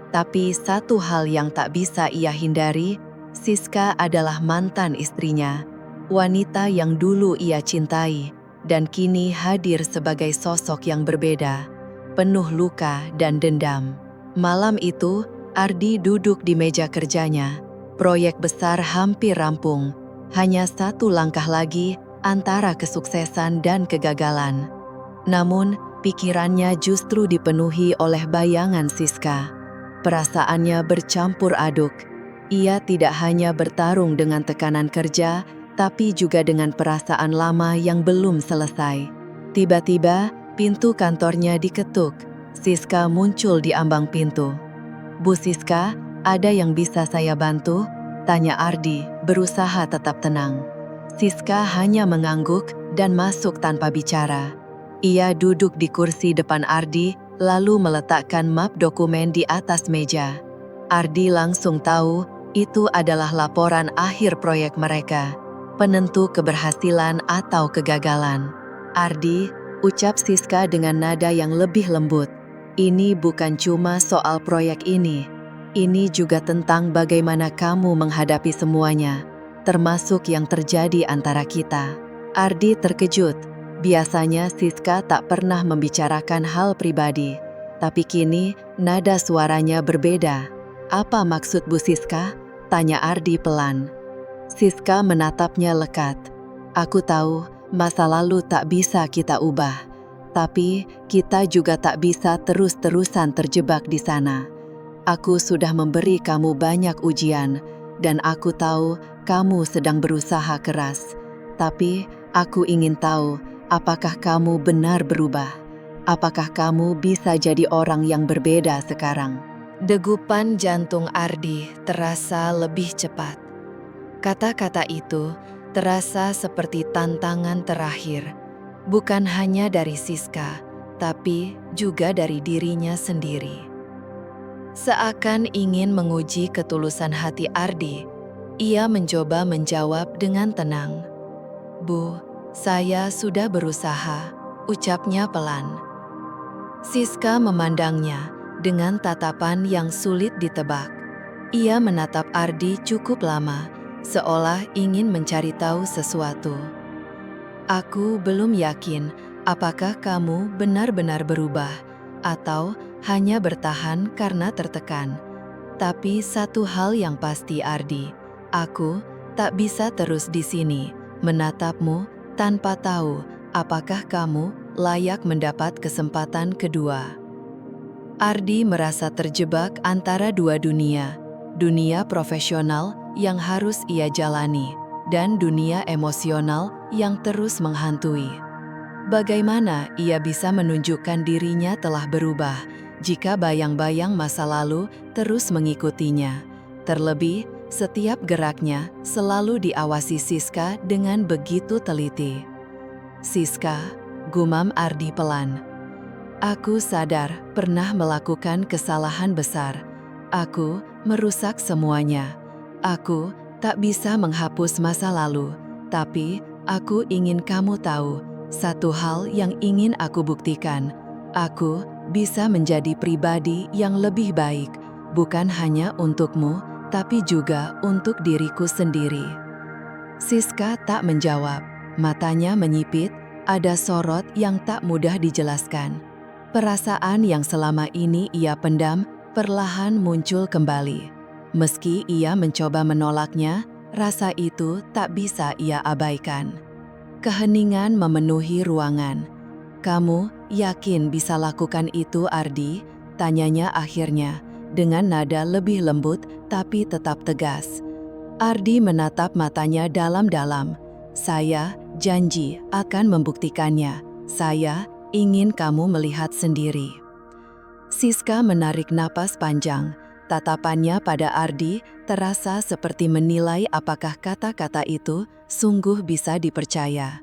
Tapi satu hal yang tak bisa ia hindari, Siska adalah mantan istrinya, wanita yang dulu ia cintai, dan kini hadir sebagai sosok yang berbeda, penuh luka dan dendam. Malam itu, Ardi duduk di meja kerjanya. Proyek besar hampir rampung, hanya satu langkah lagi antara kesuksesan dan kegagalan. Namun, pikirannya justru dipenuhi oleh bayangan Siska. Perasaannya bercampur aduk. Ia tidak hanya bertarung dengan tekanan kerja, tapi juga dengan perasaan lama yang belum selesai. Tiba-tiba, pintu kantornya diketuk. Siska muncul di ambang pintu. "Bu Siska, ada yang bisa saya bantu?" tanya Ardi, berusaha tetap tenang. Siska hanya mengangguk dan masuk tanpa bicara. Ia duduk di kursi depan Ardi, lalu meletakkan map dokumen di atas meja. Ardi langsung tahu itu adalah laporan akhir proyek mereka, penentu keberhasilan atau kegagalan. "Ardi," ucap Siska dengan nada yang lebih lembut, "ini bukan cuma soal proyek ini. Ini juga tentang bagaimana kamu menghadapi semuanya, termasuk yang terjadi antara kita." Ardi terkejut. Biasanya Siska tak pernah membicarakan hal pribadi, tapi kini nada suaranya berbeda. "Apa maksud Bu Siska?" tanya Ardi pelan. Siska menatapnya lekat. "Aku tahu masa lalu tak bisa kita ubah, tapi kita juga tak bisa terus-terusan terjebak di sana. Aku sudah memberi kamu banyak ujian, dan aku tahu kamu sedang berusaha keras. Tapi aku ingin tahu, apakah kamu benar berubah? Apakah kamu bisa jadi orang yang berbeda sekarang?" Degupan jantung Ardi terasa lebih cepat. Kata-kata itu terasa seperti tantangan terakhir, bukan hanya dari Siska, tapi juga dari dirinya sendiri. Seakan ingin menguji ketulusan hati Ardi, ia mencoba menjawab dengan tenang. "Bu, saya sudah berusaha," ucapnya pelan. Siska memandangnya dengan tatapan yang sulit ditebak. Ia menatap Ardi cukup lama, seolah ingin mencari tahu sesuatu. "Aku belum yakin apakah kamu benar-benar berubah atau hanya bertahan karena tertekan. Tapi satu hal yang pasti, Ardi, aku tak bisa terus di sini menatapmu tanpa tahu apakah kamu layak mendapat kesempatan kedua." Ardi merasa terjebak antara dua dunia, dunia profesional yang harus ia jalani, dan dunia emosional yang terus menghantui. Bagaimana ia bisa menunjukkan dirinya telah berubah jika bayang-bayang masa lalu terus mengikutinya? Terlebih, setiap geraknya selalu diawasi Siska dengan begitu teliti. "Siska," gumam Ardi pelan, "aku sadar pernah melakukan kesalahan besar. Aku merusak semuanya. Aku tak bisa menghapus masa lalu, tapi aku ingin kamu tahu satu hal yang ingin aku buktikan. Aku bisa menjadi pribadi yang lebih baik, bukan hanya untukmu, tapi juga untuk diriku sendiri." Siska tak menjawab, matanya menyipit, ada sorot yang tak mudah dijelaskan. Perasaan yang selama ini ia pendam perlahan muncul kembali. Meski ia mencoba menolaknya, rasa itu tak bisa ia abaikan. Keheningan memenuhi ruangan. "Kamu yakin bisa lakukan itu, Ardi?" tanyanya akhirnya, dengan nada lebih lembut tapi tetap tegas. Ardi menatap matanya dalam-dalam. "Saya janji akan membuktikannya. Saya ingin kamu melihat sendiri." Siska menarik napas panjang. Tatapannya pada Ardi terasa seperti menilai apakah kata-kata itu sungguh bisa dipercaya.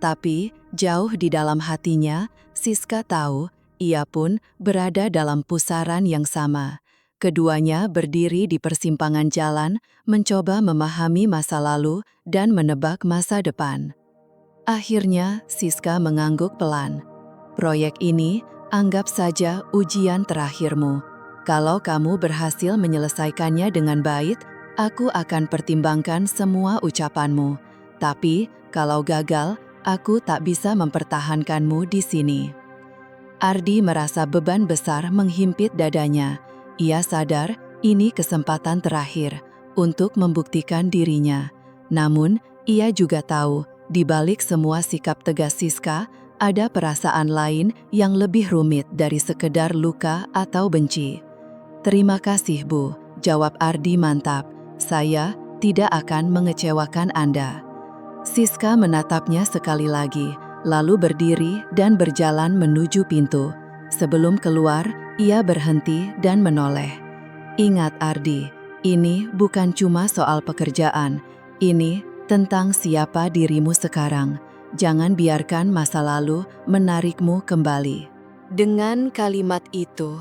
Tapi jauh di dalam hatinya, Siska tahu ia pun berada dalam pusaran yang sama. Keduanya berdiri di persimpangan jalan, mencoba memahami masa lalu dan menebak masa depan. Akhirnya, Siska mengangguk pelan. Proyek ini anggap saja ujian terakhirmu. Kalau kamu berhasil menyelesaikannya dengan baik, aku akan pertimbangkan semua ucapanmu. Tapi, kalau gagal, aku tak bisa mempertahankanmu di sini. Ardi merasa beban besar menghimpit dadanya. Ia sadar ini kesempatan terakhir untuk membuktikan dirinya. Namun, ia juga tahu, di balik semua sikap tegas Siska, ada perasaan lain yang lebih rumit dari sekedar luka atau benci. "Terima kasih, Bu," jawab Ardi mantap. "Saya tidak akan mengecewakan Anda." Siska menatapnya sekali lagi, lalu berdiri dan berjalan menuju pintu. Sebelum keluar, ia berhenti dan menoleh. "Ingat Ardi, ini bukan cuma soal pekerjaan. Ini tentang siapa dirimu sekarang. Jangan biarkan masa lalu menarikmu kembali." Dengan kalimat itu,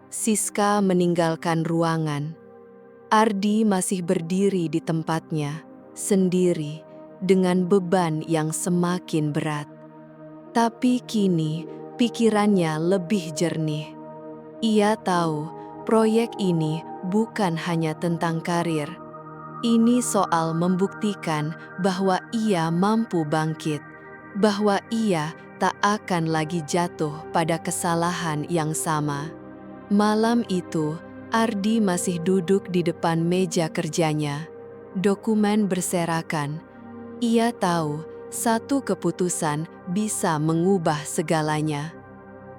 Siska meninggalkan ruangan. Ardi masih berdiri di tempatnya, sendiri, dengan beban yang semakin berat. Tapi kini, pikirannya lebih jernih. Ia tahu proyek ini bukan hanya tentang karir. Ini soal membuktikan bahwa ia mampu bangkit, bahwa ia tak akan lagi jatuh pada kesalahan yang sama. Malam itu, Ardi masih duduk di depan meja kerjanya. Dokumen berserakan. Ia tahu satu keputusan bisa mengubah segalanya.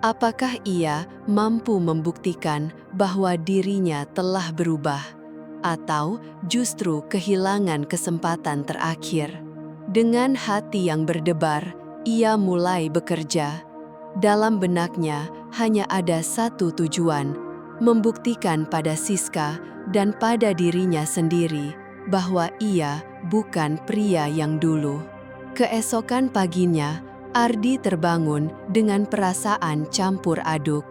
Apakah ia mampu membuktikan bahwa dirinya telah berubah, atau justru kehilangan kesempatan terakhir? Dengan hati yang berdebar, ia mulai bekerja. Dalam benaknya hanya ada satu tujuan, membuktikan pada Siska dan pada dirinya sendiri bahwa ia bukan pria yang dulu. Keesokan paginya, Ardi terbangun dengan perasaan campur aduk.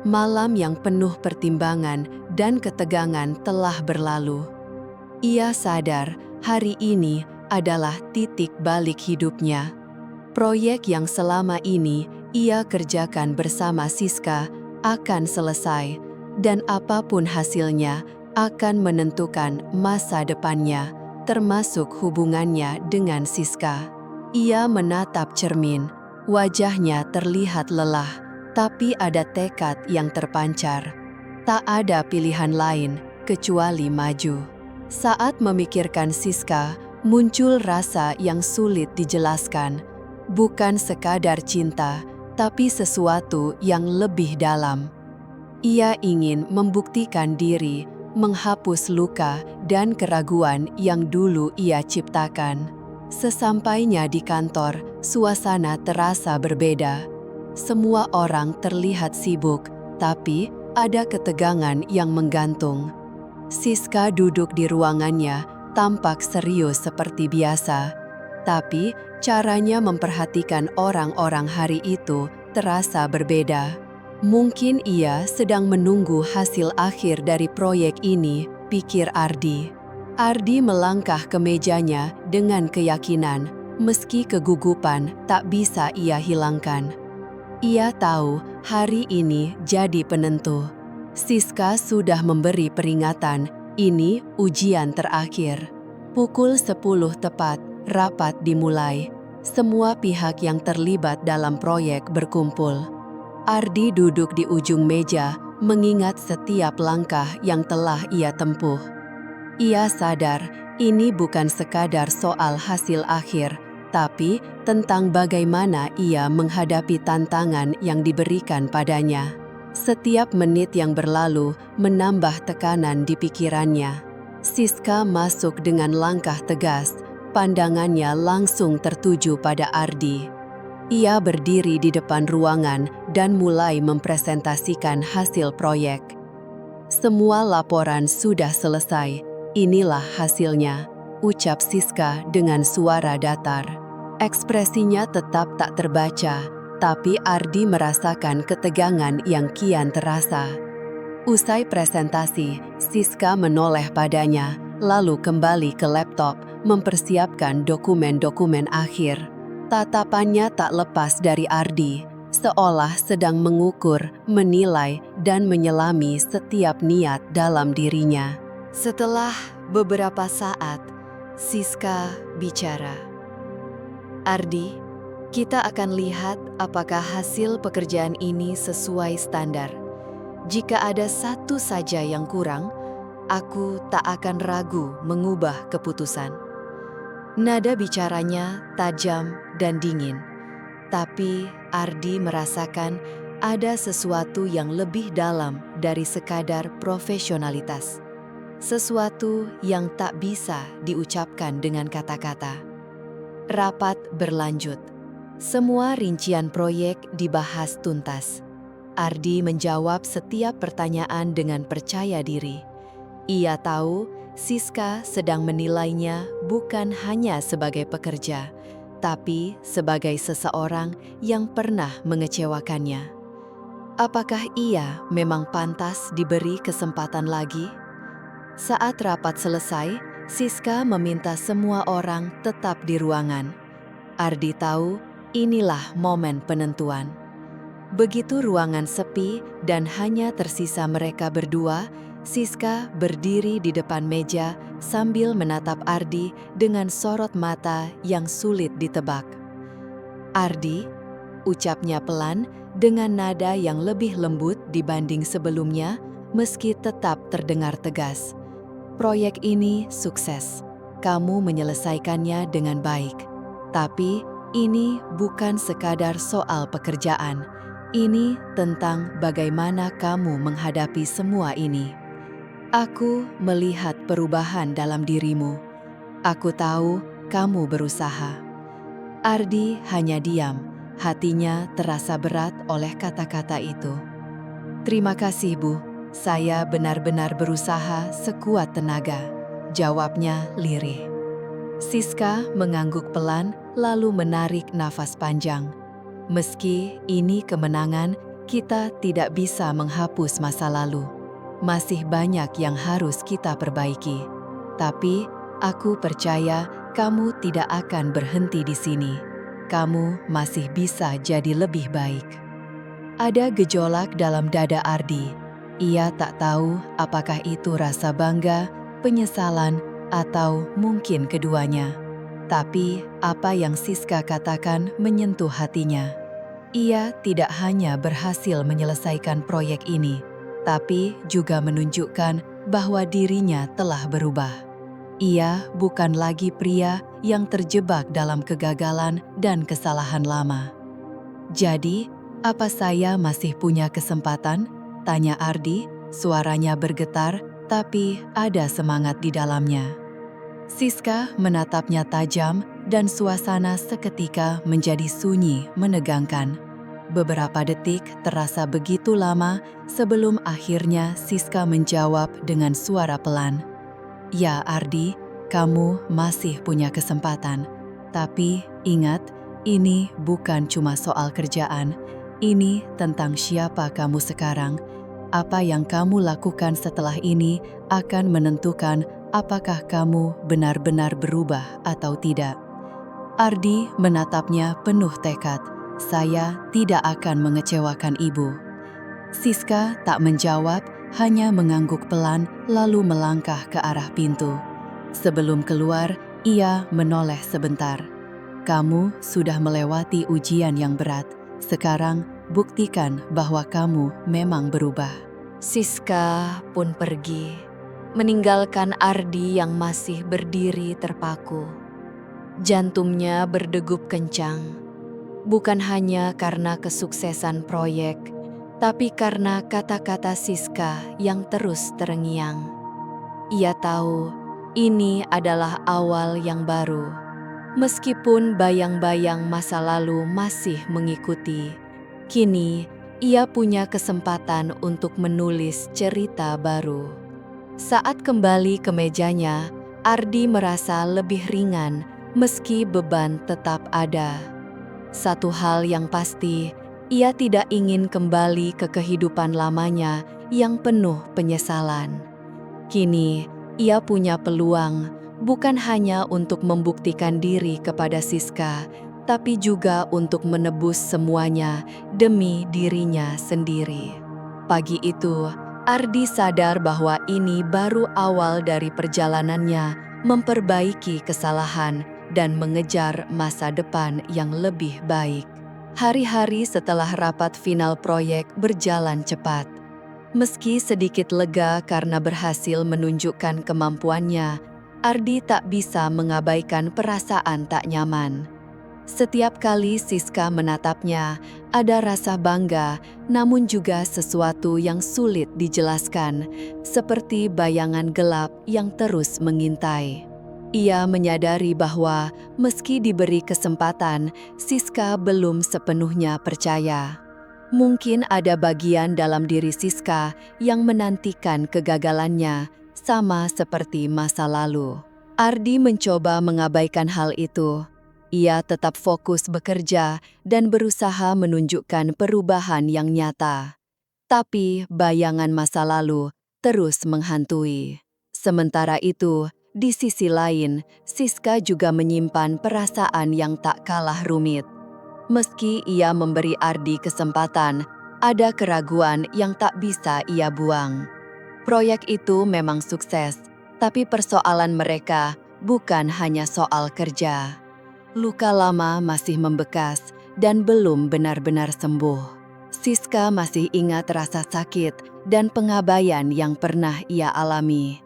Malam yang penuh pertimbangan dan ketegangan telah berlalu. Ia sadar hari ini adalah titik balik hidupnya. Proyek yang selama ini ia kerjakan bersama Siska akan selesai, dan apapun hasilnya akan menentukan masa depannya, termasuk hubungannya dengan Siska. Ia menatap cermin, wajahnya terlihat lelah, tapi ada tekad yang terpancar. Tak ada pilihan lain kecuali maju. Saat memikirkan Siska, muncul rasa yang sulit dijelaskan. Bukan sekadar cinta, tapi sesuatu yang lebih dalam. Ia ingin membuktikan diri, menghapus luka dan keraguan yang dulu ia ciptakan. Sesampainya di kantor, suasana terasa berbeda. Semua orang terlihat sibuk, tapi ada ketegangan yang menggantung. Siska duduk di ruangannya, tampak serius seperti biasa. Tapi caranya memperhatikan orang-orang hari itu terasa berbeda. Mungkin ia sedang menunggu hasil akhir dari proyek ini, pikir Ardi. Ardi melangkah ke mejanya dengan keyakinan, meski kegugupan tak bisa ia hilangkan. Ia tahu hari ini jadi penentu. Siska sudah memberi peringatan, ini ujian terakhir. Pukul 10 tepat, rapat dimulai. Semua pihak yang terlibat dalam proyek berkumpul. Ardi duduk di ujung meja, mengingat setiap langkah yang telah ia tempuh. Ia sadar ini bukan sekadar soal hasil akhir, tapi tentang bagaimana ia menghadapi tantangan yang diberikan padanya. Setiap menit yang berlalu menambah tekanan di pikirannya. Siska masuk dengan langkah tegas, pandangannya langsung tertuju pada Ardi. Ia berdiri di depan ruangan dan mulai mempresentasikan hasil proyek. "Semua laporan sudah selesai, inilah hasilnya," ucap Siska dengan suara datar. Ekspresinya tetap tak terbaca, tapi Ardi merasakan ketegangan yang kian terasa. Usai presentasi, Siska menoleh padanya, lalu kembali ke laptop, mempersiapkan dokumen-dokumen akhir. Tatapannya tak lepas dari Ardi, seolah sedang mengukur, menilai, dan menyelami setiap niat dalam dirinya. Setelah beberapa saat, Siska bicara. Ardi, kita akan lihat apakah hasil pekerjaan ini sesuai standar. Jika ada satu saja yang kurang, aku tak akan ragu mengubah keputusan. Nada bicaranya tajam dan dingin, tapi Ardi merasakan ada sesuatu yang lebih dalam dari sekadar profesionalitas. Sesuatu yang tak bisa diucapkan dengan kata-kata. Rapat berlanjut. Semua rincian proyek dibahas tuntas. Ardi menjawab setiap pertanyaan dengan percaya diri. Ia tahu Siska sedang menilainya bukan hanya sebagai pekerja, tapi sebagai seseorang yang pernah mengecewakannya. Apakah ia memang pantas diberi kesempatan lagi? Saat rapat selesai, Siska meminta semua orang tetap di ruangan. Ardi tahu inilah momen penentuan. Begitu ruangan sepi dan hanya tersisa mereka berdua, Siska berdiri di depan meja sambil menatap Ardi dengan sorot mata yang sulit ditebak. "Ardi," ucapnya pelan dengan nada yang lebih lembut dibanding sebelumnya, meski tetap terdengar tegas. "Proyek ini sukses. Kamu menyelesaikannya dengan baik. Tapi ini bukan sekadar soal pekerjaan. Ini tentang bagaimana kamu menghadapi semua ini. Aku melihat perubahan dalam dirimu. Aku tahu kamu berusaha." Ardi hanya diam, hatinya terasa berat oleh kata-kata itu. "Terima kasih, Bu. Saya benar-benar berusaha sekuat tenaga," jawabnya lirih. Siska mengangguk pelan lalu menarik nafas panjang. "Meski ini kemenangan, kita tidak bisa menghapus masa lalu. Masih banyak yang harus kita perbaiki. Tapi aku percaya kamu tidak akan berhenti di sini. Kamu masih bisa jadi lebih baik." Ada gejolak dalam dada Ardi. Ia tak tahu apakah itu rasa bangga, penyesalan, atau mungkin keduanya. Tapi apa yang Siska katakan menyentuh hatinya. Ia tidak hanya berhasil menyelesaikan proyek ini, tapi juga menunjukkan bahwa dirinya telah berubah. Ia bukan lagi pria yang terjebak dalam kegagalan dan kesalahan lama. "Jadi, apa saya masih punya kesempatan?" tanya Ardi, suaranya bergetar, tapi ada semangat di dalamnya. Siska menatapnya tajam dan suasana seketika menjadi sunyi menegangkan. Beberapa detik terasa begitu lama sebelum akhirnya Siska menjawab dengan suara pelan. "Ya Ardi, kamu masih punya kesempatan. Tapi ingat, ini bukan cuma soal kerjaan. Ini tentang siapa kamu sekarang. Apa yang kamu lakukan setelah ini akan menentukan apakah kamu benar-benar berubah atau tidak." Ardi menatapnya penuh tekad. "Saya tidak akan mengecewakan ibu." Siska tak menjawab, hanya mengangguk pelan lalu melangkah ke arah pintu. Sebelum keluar, ia menoleh sebentar. "Kamu sudah melewati ujian yang berat. Sekarang buktikan bahwa kamu memang berubah." Siska pun pergi, meninggalkan Ardi yang masih berdiri terpaku. Jantungnya berdegup kencang, bukan hanya karena kesuksesan proyek, tapi karena kata-kata Siska yang terus terngiang. Ia tahu ini adalah awal yang baru. Meskipun bayang-bayang masa lalu masih mengikuti, kini ia punya kesempatan untuk menulis cerita baru. Saat kembali ke mejanya, Ardi merasa lebih ringan meski beban tetap ada. Satu hal yang pasti, ia tidak ingin kembali ke kehidupan lamanya yang penuh penyesalan. Kini, ia punya peluang bukan hanya untuk membuktikan diri kepada Siska, tapi juga untuk menebus semuanya demi dirinya sendiri. Pagi itu, Ardi sadar bahwa ini baru awal dari perjalanannya memperbaiki kesalahan dan mengejar masa depan yang lebih baik. Hari-hari setelah rapat final proyek berjalan cepat. Meski sedikit lega karena berhasil menunjukkan kemampuannya, Ardi tak bisa mengabaikan perasaan tak nyaman. Setiap kali Siska menatapnya, ada rasa bangga, namun juga sesuatu yang sulit dijelaskan, seperti bayangan gelap yang terus mengintai. Ia menyadari bahwa meski diberi kesempatan, Siska belum sepenuhnya percaya. Mungkin ada bagian dalam diri Siska yang menantikan kegagalannya, sama seperti masa lalu. Ardi mencoba mengabaikan hal itu. Ia tetap fokus bekerja dan berusaha menunjukkan perubahan yang nyata. Tapi bayangan masa lalu terus menghantui. Sementara itu, di sisi lain, Siska juga menyimpan perasaan yang tak kalah rumit. Meski ia memberi Ardi kesempatan, ada keraguan yang tak bisa ia buang. Proyek itu memang sukses, tapi persoalan mereka bukan hanya soal kerja. Luka lama masih membekas dan belum benar-benar sembuh. Siska masih ingat rasa sakit dan pengabaian yang pernah ia alami.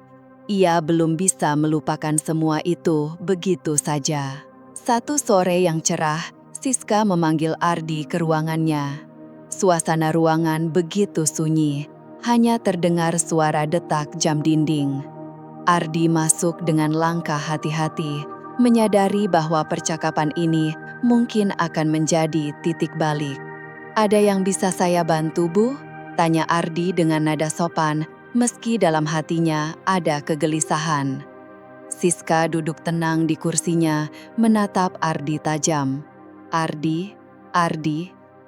Ia belum bisa melupakan semua itu begitu saja. Satu sore yang cerah, Siska memanggil Ardi ke ruangannya. Suasana ruangan begitu sunyi, hanya terdengar suara detak jam dinding. Ardi masuk dengan langkah hati-hati, menyadari bahwa percakapan ini mungkin akan menjadi titik balik. "Ada yang bisa saya bantu, Bu?" tanya Ardi dengan nada sopan, meski dalam hatinya ada kegelisahan. Siska duduk tenang di kursinya, menatap Ardi tajam. Ardi,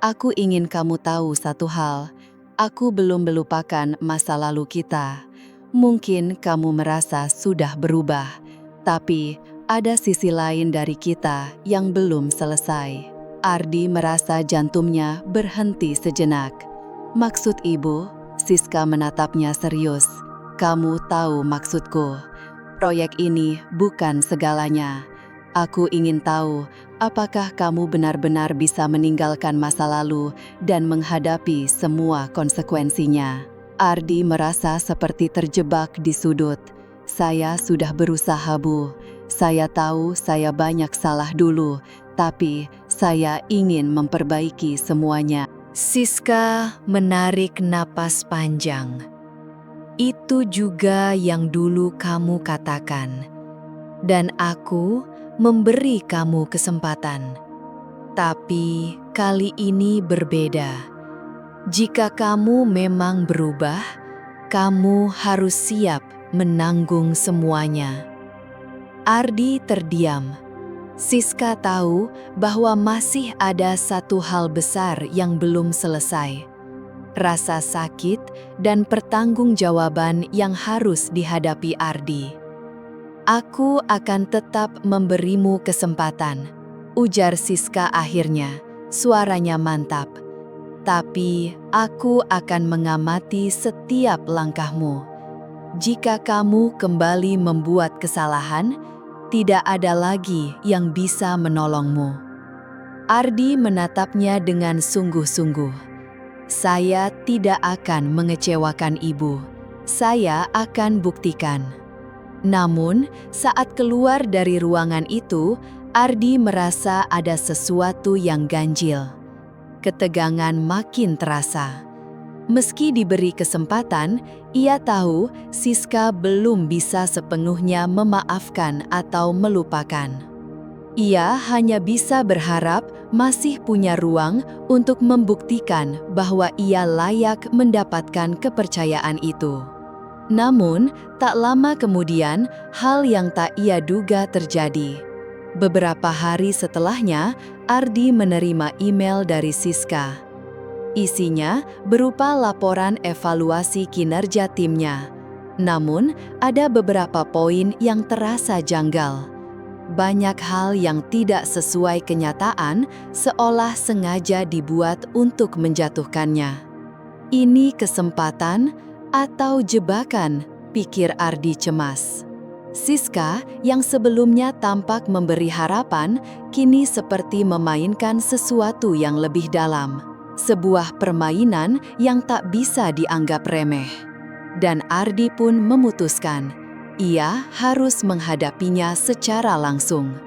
aku ingin kamu tahu satu hal. Aku belum melupakan masa lalu kita. Mungkin kamu merasa sudah berubah, tapi ada sisi lain dari kita yang belum selesai." Ardi merasa jantungnya berhenti sejenak. "Maksud Ibu?" Siska menatapnya serius. "Kamu tahu maksudku. Proyek ini bukan segalanya. Aku ingin tahu, apakah kamu benar-benar bisa meninggalkan masa lalu dan menghadapi semua konsekuensinya?" Ardi merasa seperti terjebak di sudut. "Saya sudah berusaha, Bu. Saya tahu saya banyak salah dulu, tapi saya ingin memperbaiki semuanya." Siska menarik napas panjang. "Itu juga yang dulu kamu katakan. Dan aku memberi kamu kesempatan. Tapi kali ini berbeda. Jika kamu memang berubah, kamu harus siap menanggung semuanya." Ardi terdiam. Siska tahu bahwa masih ada satu hal besar yang belum selesai. Rasa sakit dan pertanggungjawaban yang harus dihadapi Ardi. "Aku akan tetap memberimu kesempatan," ujar Siska akhirnya, suaranya mantap. "Tapi aku akan mengamati setiap langkahmu. Jika kamu kembali membuat kesalahan, tidak ada lagi yang bisa menolongmu." Ardi menatapnya dengan sungguh-sungguh. "Saya tidak akan mengecewakan Ibu. Saya akan buktikan." Namun, saat keluar dari ruangan itu, Ardi merasa ada sesuatu yang ganjil. Ketegangan makin terasa. Meski diberi kesempatan, ia tahu Siska belum bisa sepenuhnya memaafkan atau melupakan. Ia hanya bisa berharap masih punya ruang untuk membuktikan bahwa ia layak mendapatkan kepercayaan itu. Namun, tak lama kemudian, hal yang tak ia duga terjadi. Beberapa hari setelahnya, Ardi menerima email dari Siska. Isinya berupa laporan evaluasi kinerja timnya. Namun, ada beberapa poin yang terasa janggal. Banyak hal yang tidak sesuai kenyataan seolah sengaja dibuat untuk menjatuhkannya. Ini kesempatan atau jebakan, pikir Ardi cemas. Siska yang sebelumnya tampak memberi harapan, kini seperti memainkan sesuatu yang lebih dalam. Sebuah permainan yang tak bisa dianggap remeh. Dan Ardi pun memutuskan, ia harus menghadapinya secara langsung.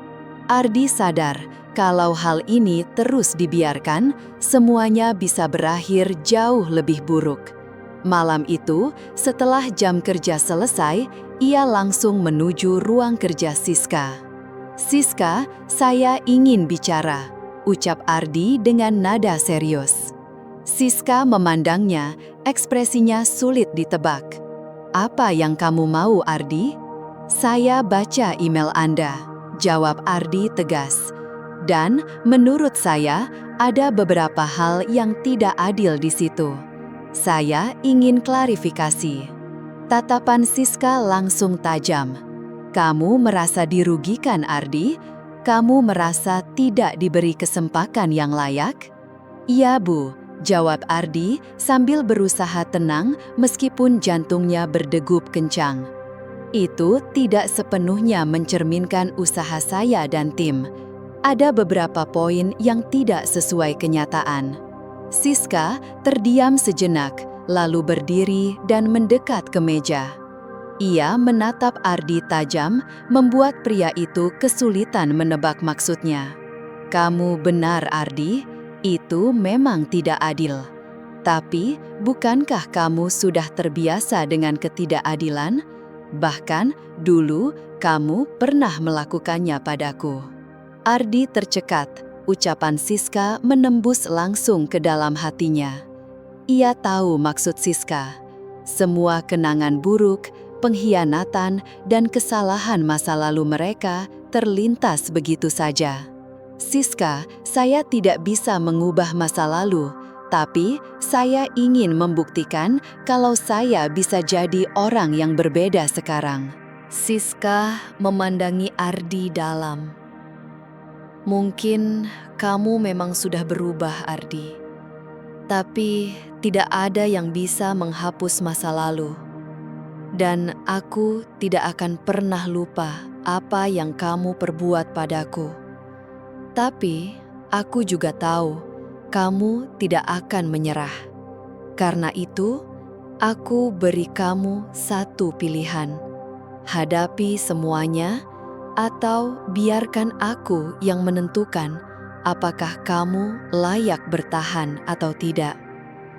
Ardi sadar kalau hal ini terus dibiarkan, semuanya bisa berakhir jauh lebih buruk. Malam itu, setelah jam kerja selesai, ia langsung menuju ruang kerja Siska. "Siska, saya ingin bicara," ucap Ardi dengan nada serius. Siska memandangnya, ekspresinya sulit ditebak. "Apa yang kamu mau, Ardi?" "Saya baca email Anda," jawab Ardi tegas. "Dan menurut saya, ada beberapa hal yang tidak adil di situ. Saya ingin klarifikasi." Tatapan Siska langsung tajam. "Kamu merasa dirugikan, Ardi? Kamu merasa tidak diberi kesempatan yang layak?" "Iya, Bu," jawab Ardi sambil berusaha tenang meskipun jantungnya berdegup kencang. "Itu tidak sepenuhnya mencerminkan usaha saya dan tim. Ada beberapa poin yang tidak sesuai kenyataan." Siska terdiam sejenak, lalu berdiri dan mendekat ke meja. Ia menatap Ardi tajam, membuat pria itu kesulitan menebak maksudnya. "Kamu benar, Ardi, itu memang tidak adil. Tapi, bukankah kamu sudah terbiasa dengan ketidakadilan? Bahkan, dulu kamu pernah melakukannya padaku." Ardi tercekat. Ucapan Siska menembus langsung ke dalam hatinya. Ia tahu maksud Siska. Semua kenangan buruk, pengkhianatan, dan kesalahan masa lalu mereka terlintas begitu saja. "Siska, saya tidak bisa mengubah masa lalu, tapi saya ingin membuktikan kalau saya bisa jadi orang yang berbeda sekarang." Siska memandangi Ardi dalam. "Mungkin kamu memang sudah berubah, Ardi. Tapi tidak ada yang bisa menghapus masa lalu. Dan aku tidak akan pernah lupa apa yang kamu perbuat padaku. Tapi aku juga tahu kamu tidak akan menyerah. Karena itu, aku beri kamu satu pilihan. Hadapi semuanya, atau biarkan aku yang menentukan apakah kamu layak bertahan atau tidak."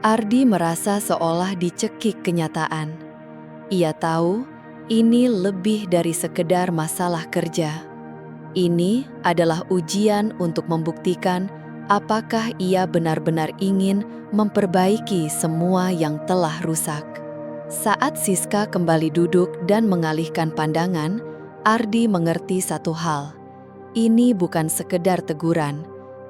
Ardi merasa seolah dicekik kenyataan. Ia tahu ini lebih dari sekedar masalah kerja. Ini adalah ujian untuk membuktikan apakah ia benar-benar ingin memperbaiki semua yang telah rusak. Saat Siska kembali duduk dan mengalihkan pandangan, Ardi mengerti satu hal. Ini bukan sekedar teguran,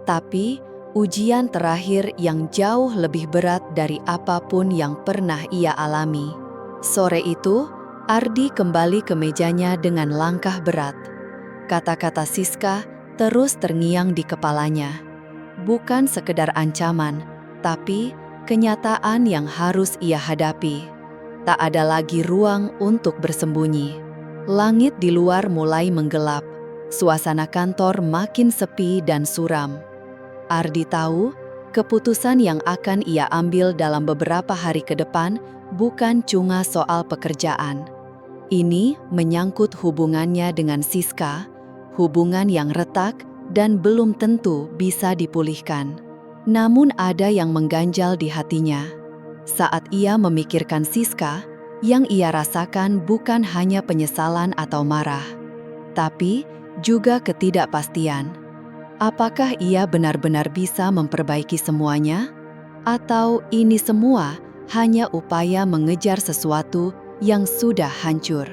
tapi ujian terakhir yang jauh lebih berat dari apapun yang pernah ia alami. Sore itu, Ardi kembali ke mejanya dengan langkah berat. Kata-kata Siska terus terngiang di kepalanya. Bukan sekedar ancaman, tapi kenyataan yang harus ia hadapi. Tak ada lagi ruang untuk bersembunyi. Langit di luar mulai menggelap. Suasana kantor makin sepi dan suram. Ardi tahu, keputusan yang akan ia ambil dalam beberapa hari ke depan bukan cuma soal pekerjaan. Ini menyangkut hubungannya dengan Siska, hubungan yang retak dan belum tentu bisa dipulihkan. Namun ada yang mengganjal di hatinya. Saat ia memikirkan Siska, yang ia rasakan bukan hanya penyesalan atau marah, tapi juga ketidakpastian. Apakah ia benar-benar bisa memperbaiki semuanya? Atau ini semua hanya upaya mengejar sesuatu yang sudah hancur?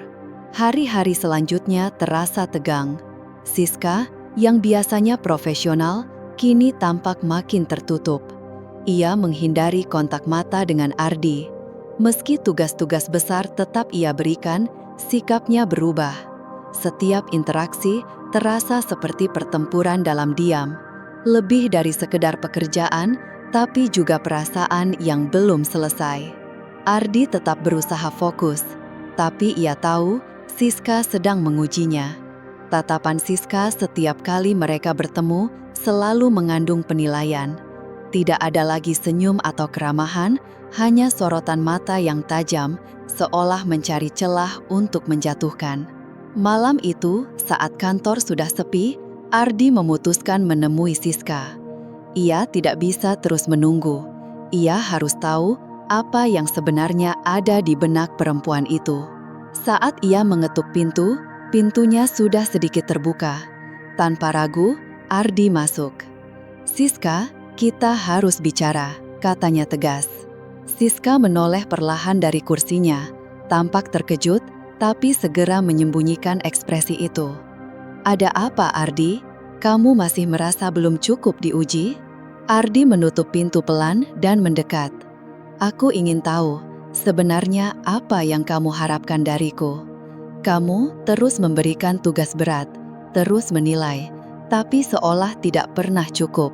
Hari-hari selanjutnya terasa tegang. Siska, yang biasanya profesional, kini tampak makin tertutup. Ia menghindari kontak mata dengan Ardi. Meski tugas-tugas besar tetap ia berikan, sikapnya berubah. Setiap interaksi terasa seperti pertempuran dalam diam, lebih dari sekedar pekerjaan, tapi juga perasaan yang belum selesai. Ardi tetap berusaha fokus, tapi ia tahu Siska sedang mengujinya. Tatapan Siska setiap kali mereka bertemu selalu mengandung penilaian. Tidak ada lagi senyum atau keramahan, hanya sorotan mata yang tajam, seolah mencari celah untuk menjatuhkan. Malam itu, saat kantor sudah sepi, Ardi memutuskan menemui Siska. Ia tidak bisa terus menunggu. Ia harus tahu apa yang sebenarnya ada di benak perempuan itu. Saat ia mengetuk pintu, pintunya sudah sedikit terbuka. Tanpa ragu, Ardi masuk. "Siska, kita harus bicara," katanya tegas. Siska menoleh perlahan dari kursinya, tampak terkejut, tapi segera menyembunyikan ekspresi itu. "Ada apa, Ardi? Kamu masih merasa belum cukup diuji?" Ardi menutup pintu pelan dan mendekat. "Aku ingin tahu, sebenarnya apa yang kamu harapkan dariku? Kamu terus memberikan tugas berat, terus menilai, tapi seolah tidak pernah cukup.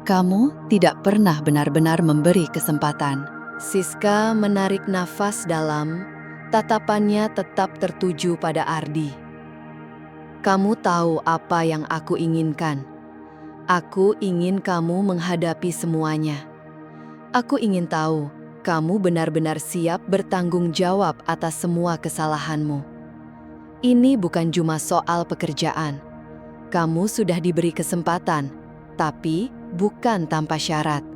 Kamu tidak pernah benar-benar memberi kesempatan." Siska menarik nafas dalam, tatapannya tetap tertuju pada Ardi. "Kamu tahu apa yang aku inginkan. Aku ingin kamu menghadapi semuanya. Aku ingin tahu, kamu benar-benar siap bertanggung jawab atas semua kesalahanmu. Ini bukan cuma soal pekerjaan. Kamu sudah diberi kesempatan, tapi bukan tanpa syarat."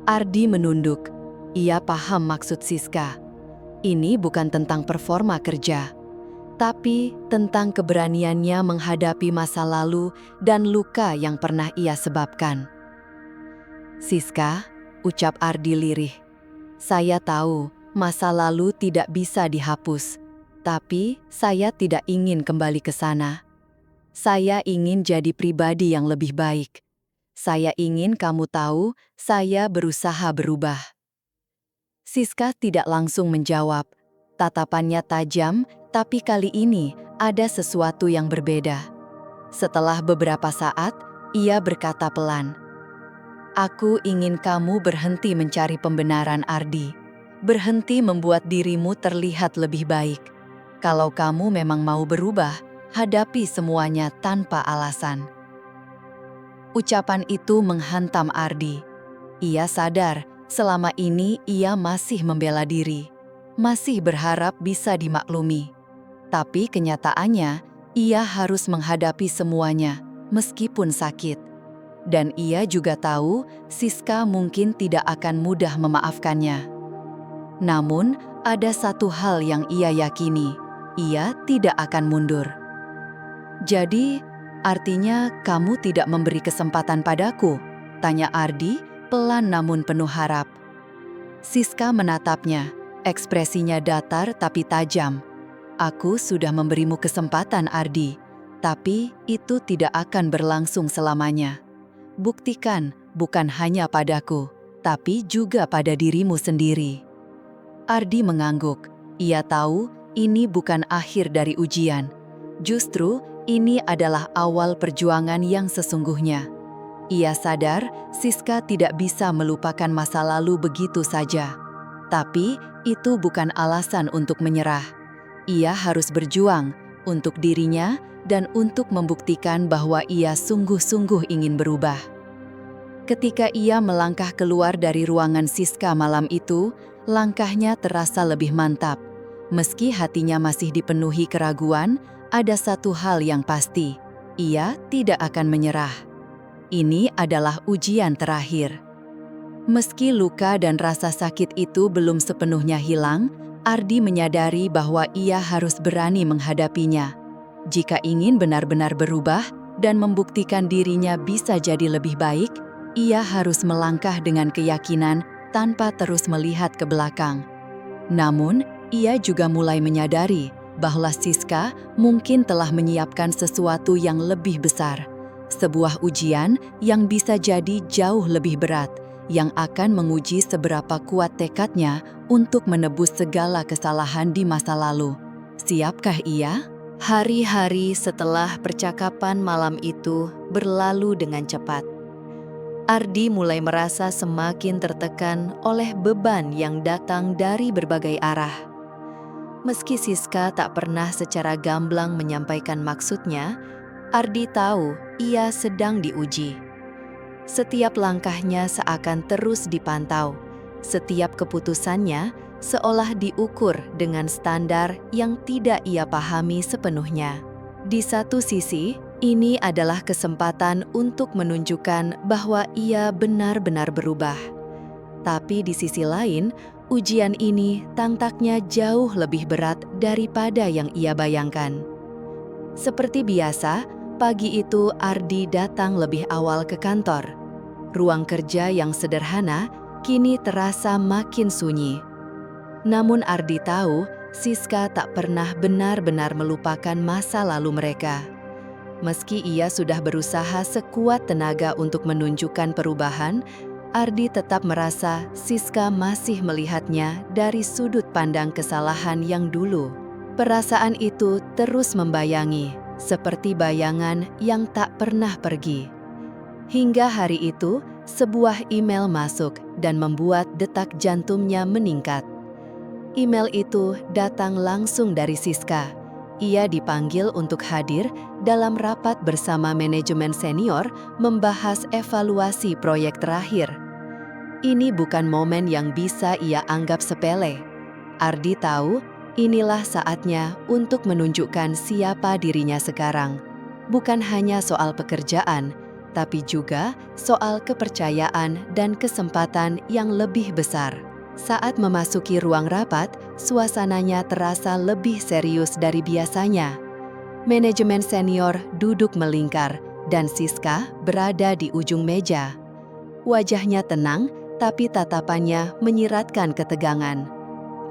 Ardi menunduk. Ia paham maksud Siska. Ini bukan tentang performa kerja, tapi tentang keberaniannya menghadapi masa lalu dan luka yang pernah ia sebabkan. "Siska," ucap Ardi lirih, "saya tahu masa lalu tidak bisa dihapus, tapi saya tidak ingin kembali ke sana. Saya ingin jadi pribadi yang lebih baik. Saya ingin kamu tahu saya berusaha berubah." Siska tidak langsung menjawab. Tatapannya tajam, tapi kali ini ada sesuatu yang berbeda. Setelah beberapa saat, ia berkata pelan, "Aku ingin kamu berhenti mencari pembenaran, Ardi. Berhenti membuat dirimu terlihat lebih baik. Kalau kamu memang mau berubah, hadapi semuanya tanpa alasan." Ucapan itu menghantam Ardi. Ia sadar selama ini ia masih membela diri, masih berharap bisa dimaklumi. Tapi kenyataannya, ia harus menghadapi semuanya, meskipun sakit. Dan ia juga tahu Siska mungkin tidak akan mudah memaafkannya. Namun, ada satu hal yang ia yakini, ia tidak akan mundur. "Jadi, artinya kamu tidak memberi kesempatan padaku?" tanya Ardi, pelan namun penuh harap. Siska menatapnya, ekspresinya datar tapi tajam. "Aku sudah memberimu kesempatan, Ardi, tapi itu tidak akan berlangsung selamanya. Buktikan, bukan hanya padaku, tapi juga pada dirimu sendiri." Ardi mengangguk. Ia tahu ini bukan akhir dari ujian. Justru, ini adalah awal perjuangan yang sesungguhnya. Ia sadar Siska tidak bisa melupakan masa lalu begitu saja. Tapi itu bukan alasan untuk menyerah. Ia harus berjuang untuk dirinya dan untuk membuktikan bahwa ia sungguh-sungguh ingin berubah. Ketika ia melangkah keluar dari ruangan Siska malam itu, langkahnya terasa lebih mantap. Meski hatinya masih dipenuhi keraguan, ada satu hal yang pasti, ia tidak akan menyerah. Ini adalah ujian terakhir. Meski luka dan rasa sakit itu belum sepenuhnya hilang, Ardi menyadari bahwa ia harus berani menghadapinya. Jika ingin benar-benar berubah dan membuktikan dirinya bisa jadi lebih baik, ia harus melangkah dengan keyakinan tanpa terus melihat ke belakang. Namun, ia juga mulai menyadari bahwa Siska mungkin telah menyiapkan sesuatu yang lebih besar. Sebuah ujian yang bisa jadi jauh lebih berat, yang akan menguji seberapa kuat tekadnya untuk menebus segala kesalahan di masa lalu. Siapkah ia? Hari-hari setelah percakapan malam itu berlalu dengan cepat. Ardi mulai merasa semakin tertekan oleh beban yang datang dari berbagai arah. Meski Siska tak pernah secara gamblang menyampaikan maksudnya, Ardi tahu ia sedang diuji. Setiap langkahnya seakan terus dipantau, setiap keputusannya seolah diukur dengan standar yang tidak ia pahami sepenuhnya. Di satu sisi, ini adalah kesempatan untuk menunjukkan bahwa ia benar-benar berubah. Tapi di sisi lain, ujian ini tampaknya jauh lebih berat daripada yang ia bayangkan. Seperti biasa, pagi itu Ardi datang lebih awal ke kantor. Ruang kerja yang sederhana kini terasa makin sunyi. Namun Ardi tahu, Siska tak pernah benar-benar melupakan masa lalu mereka. Meski ia sudah berusaha sekuat tenaga untuk menunjukkan perubahan, Ardi tetap merasa Siska masih melihatnya dari sudut pandang kesalahan yang dulu. Perasaan itu terus membayangi, seperti bayangan yang tak pernah pergi. Hingga hari itu, sebuah email masuk dan membuat detak jantungnya meningkat. Email itu datang langsung dari Siska. Ia dipanggil untuk hadir dalam rapat bersama manajemen senior membahas evaluasi proyek terakhir. Ini bukan momen yang bisa ia anggap sepele. Ardi tahu inilah saatnya untuk menunjukkan siapa dirinya sekarang. Bukan hanya soal pekerjaan, tapi juga soal kepercayaan dan kesempatan yang lebih besar. Saat memasuki ruang rapat, suasananya terasa lebih serius dari biasanya. Manajemen senior duduk melingkar dan Siska berada di ujung meja. Wajahnya tenang, tapi tatapannya menyiratkan ketegangan.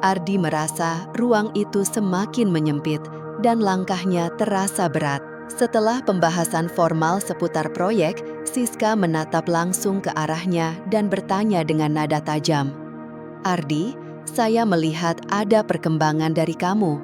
Ardi merasa ruang itu semakin menyempit dan langkahnya terasa berat. Setelah pembahasan formal seputar proyek, Siska menatap langsung ke arahnya dan bertanya dengan nada tajam. Ardi, saya melihat ada perkembangan dari kamu.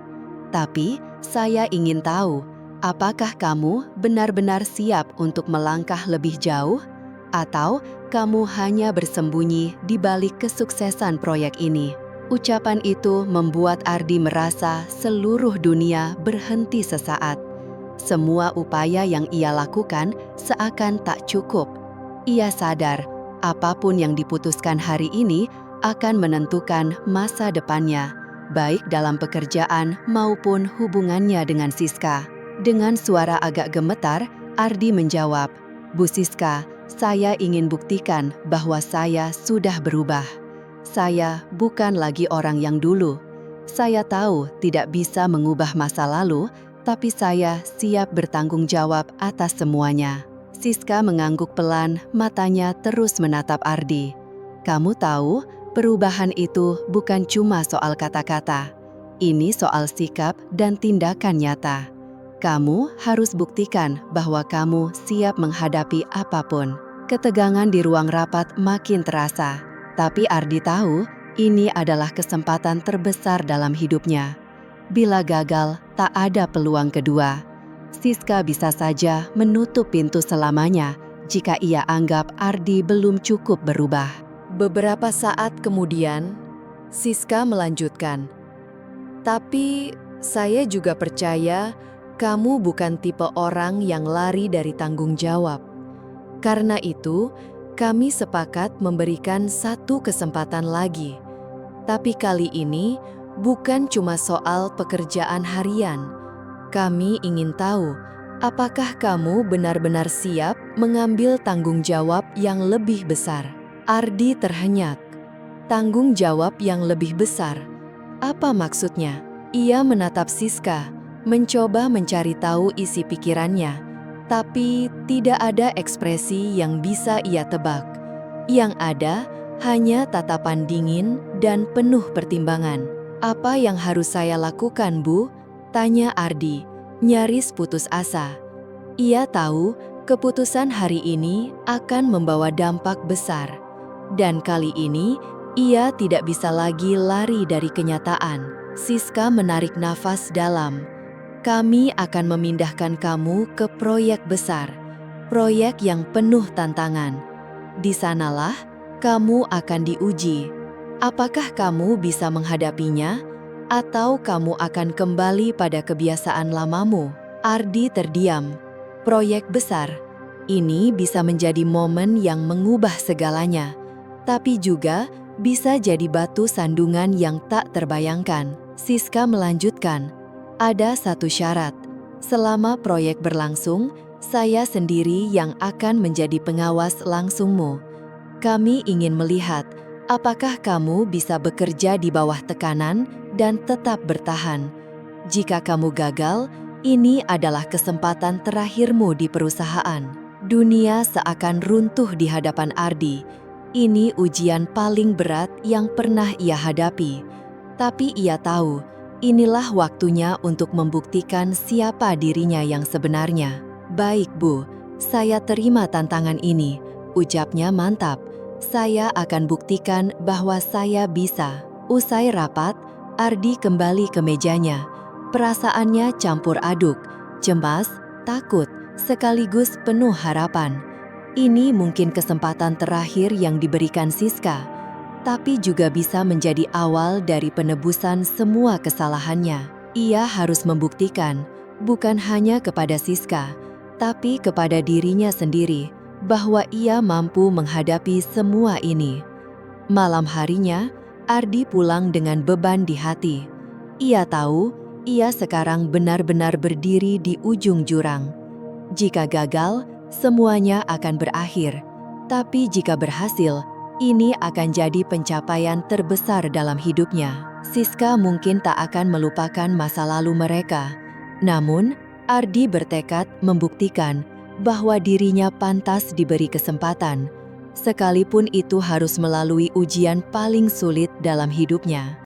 Tapi, saya ingin tahu, apakah kamu benar-benar siap untuk melangkah lebih jauh? Atau kamu hanya bersembunyi di balik kesuksesan proyek ini? Ucapan itu membuat Ardi merasa seluruh dunia berhenti sesaat. Semua upaya yang ia lakukan seakan tak cukup. Ia sadar, apapun yang diputuskan hari ini akan menentukan masa depannya, baik dalam pekerjaan maupun hubungannya dengan Siska. Dengan suara agak gemetar, Ardi menjawab, "Bu Siska, saya ingin buktikan bahwa saya sudah berubah. Saya bukan lagi orang yang dulu. Saya tahu tidak bisa mengubah masa lalu, tapi saya siap bertanggung jawab atas semuanya." Siska mengangguk pelan, matanya terus menatap Ardi. "Kamu tahu, perubahan itu bukan cuma soal kata-kata. Ini soal sikap dan tindakan nyata. Kamu harus buktikan bahwa kamu siap menghadapi apapun." Ketegangan di ruang rapat makin terasa, tapi Ardi tahu ini adalah kesempatan terbesar dalam hidupnya. Bila gagal, tak ada peluang kedua. Siska bisa saja menutup pintu selamanya jika ia anggap Ardi belum cukup berubah. Beberapa saat kemudian, Siska melanjutkan, "Tapi saya juga percaya kamu bukan tipe orang yang lari dari tanggung jawab. Karena itu, kami sepakat memberikan satu kesempatan lagi. Tapi kali ini bukan cuma soal pekerjaan harian. Kami ingin tahu, apakah kamu benar-benar siap mengambil tanggung jawab yang lebih besar?" Ardi terhenyak. Tanggung jawab yang lebih besar. Apa maksudnya? Ia menatap Siska, mencoba mencari tahu isi pikirannya, tapi tidak ada ekspresi yang bisa ia tebak. Yang ada hanya tatapan dingin dan penuh pertimbangan. "Apa yang harus saya lakukan, Bu?" tanya Ardi, nyaris putus asa. Ia tahu keputusan hari ini akan membawa dampak besar. Dan kali ini, ia tidak bisa lagi lari dari kenyataan. Siska menarik nafas dalam. Kami akan memindahkan kamu ke proyek besar, proyek yang penuh tantangan. Di sanalah kamu akan diuji. Apakah kamu bisa menghadapinya, atau kamu akan kembali pada kebiasaan lamamu? Ardi terdiam. Proyek besar. Ini bisa menjadi momen yang mengubah segalanya, tapi juga bisa jadi batu sandungan yang tak terbayangkan. Siska melanjutkan, ada satu syarat. Selama proyek berlangsung, saya sendiri yang akan menjadi pengawas langsungmu. Kami ingin melihat apakah kamu bisa bekerja di bawah tekanan dan tetap bertahan. Jika kamu gagal, ini adalah kesempatan terakhirmu di perusahaan. Dunia seakan runtuh di hadapan Ardi. Ini ujian paling berat yang pernah ia hadapi. Tapi ia tahu, inilah waktunya untuk membuktikan siapa dirinya yang sebenarnya. Baik Bu, saya terima tantangan ini, ucapnya mantap. Saya akan buktikan bahwa saya bisa. Usai rapat, Ardi kembali ke mejanya. Perasaannya campur aduk, cemas, takut, sekaligus penuh harapan. Ini mungkin kesempatan terakhir yang diberikan Siska, tapi juga bisa menjadi awal dari penebusan semua kesalahannya. Ia harus membuktikan, bukan hanya kepada Siska, tapi kepada dirinya sendiri, bahwa ia mampu menghadapi semua ini. Malam harinya, Ardi pulang dengan beban di hati. Ia tahu, ia sekarang benar-benar berdiri di ujung jurang. Jika gagal, semuanya akan berakhir. Tapi jika berhasil, ini akan jadi pencapaian terbesar dalam hidupnya. Siska mungkin tak akan melupakan masa lalu mereka. Namun, Ardi bertekad membuktikan bahwa dirinya pantas diberi kesempatan, sekalipun itu harus melalui ujian paling sulit dalam hidupnya.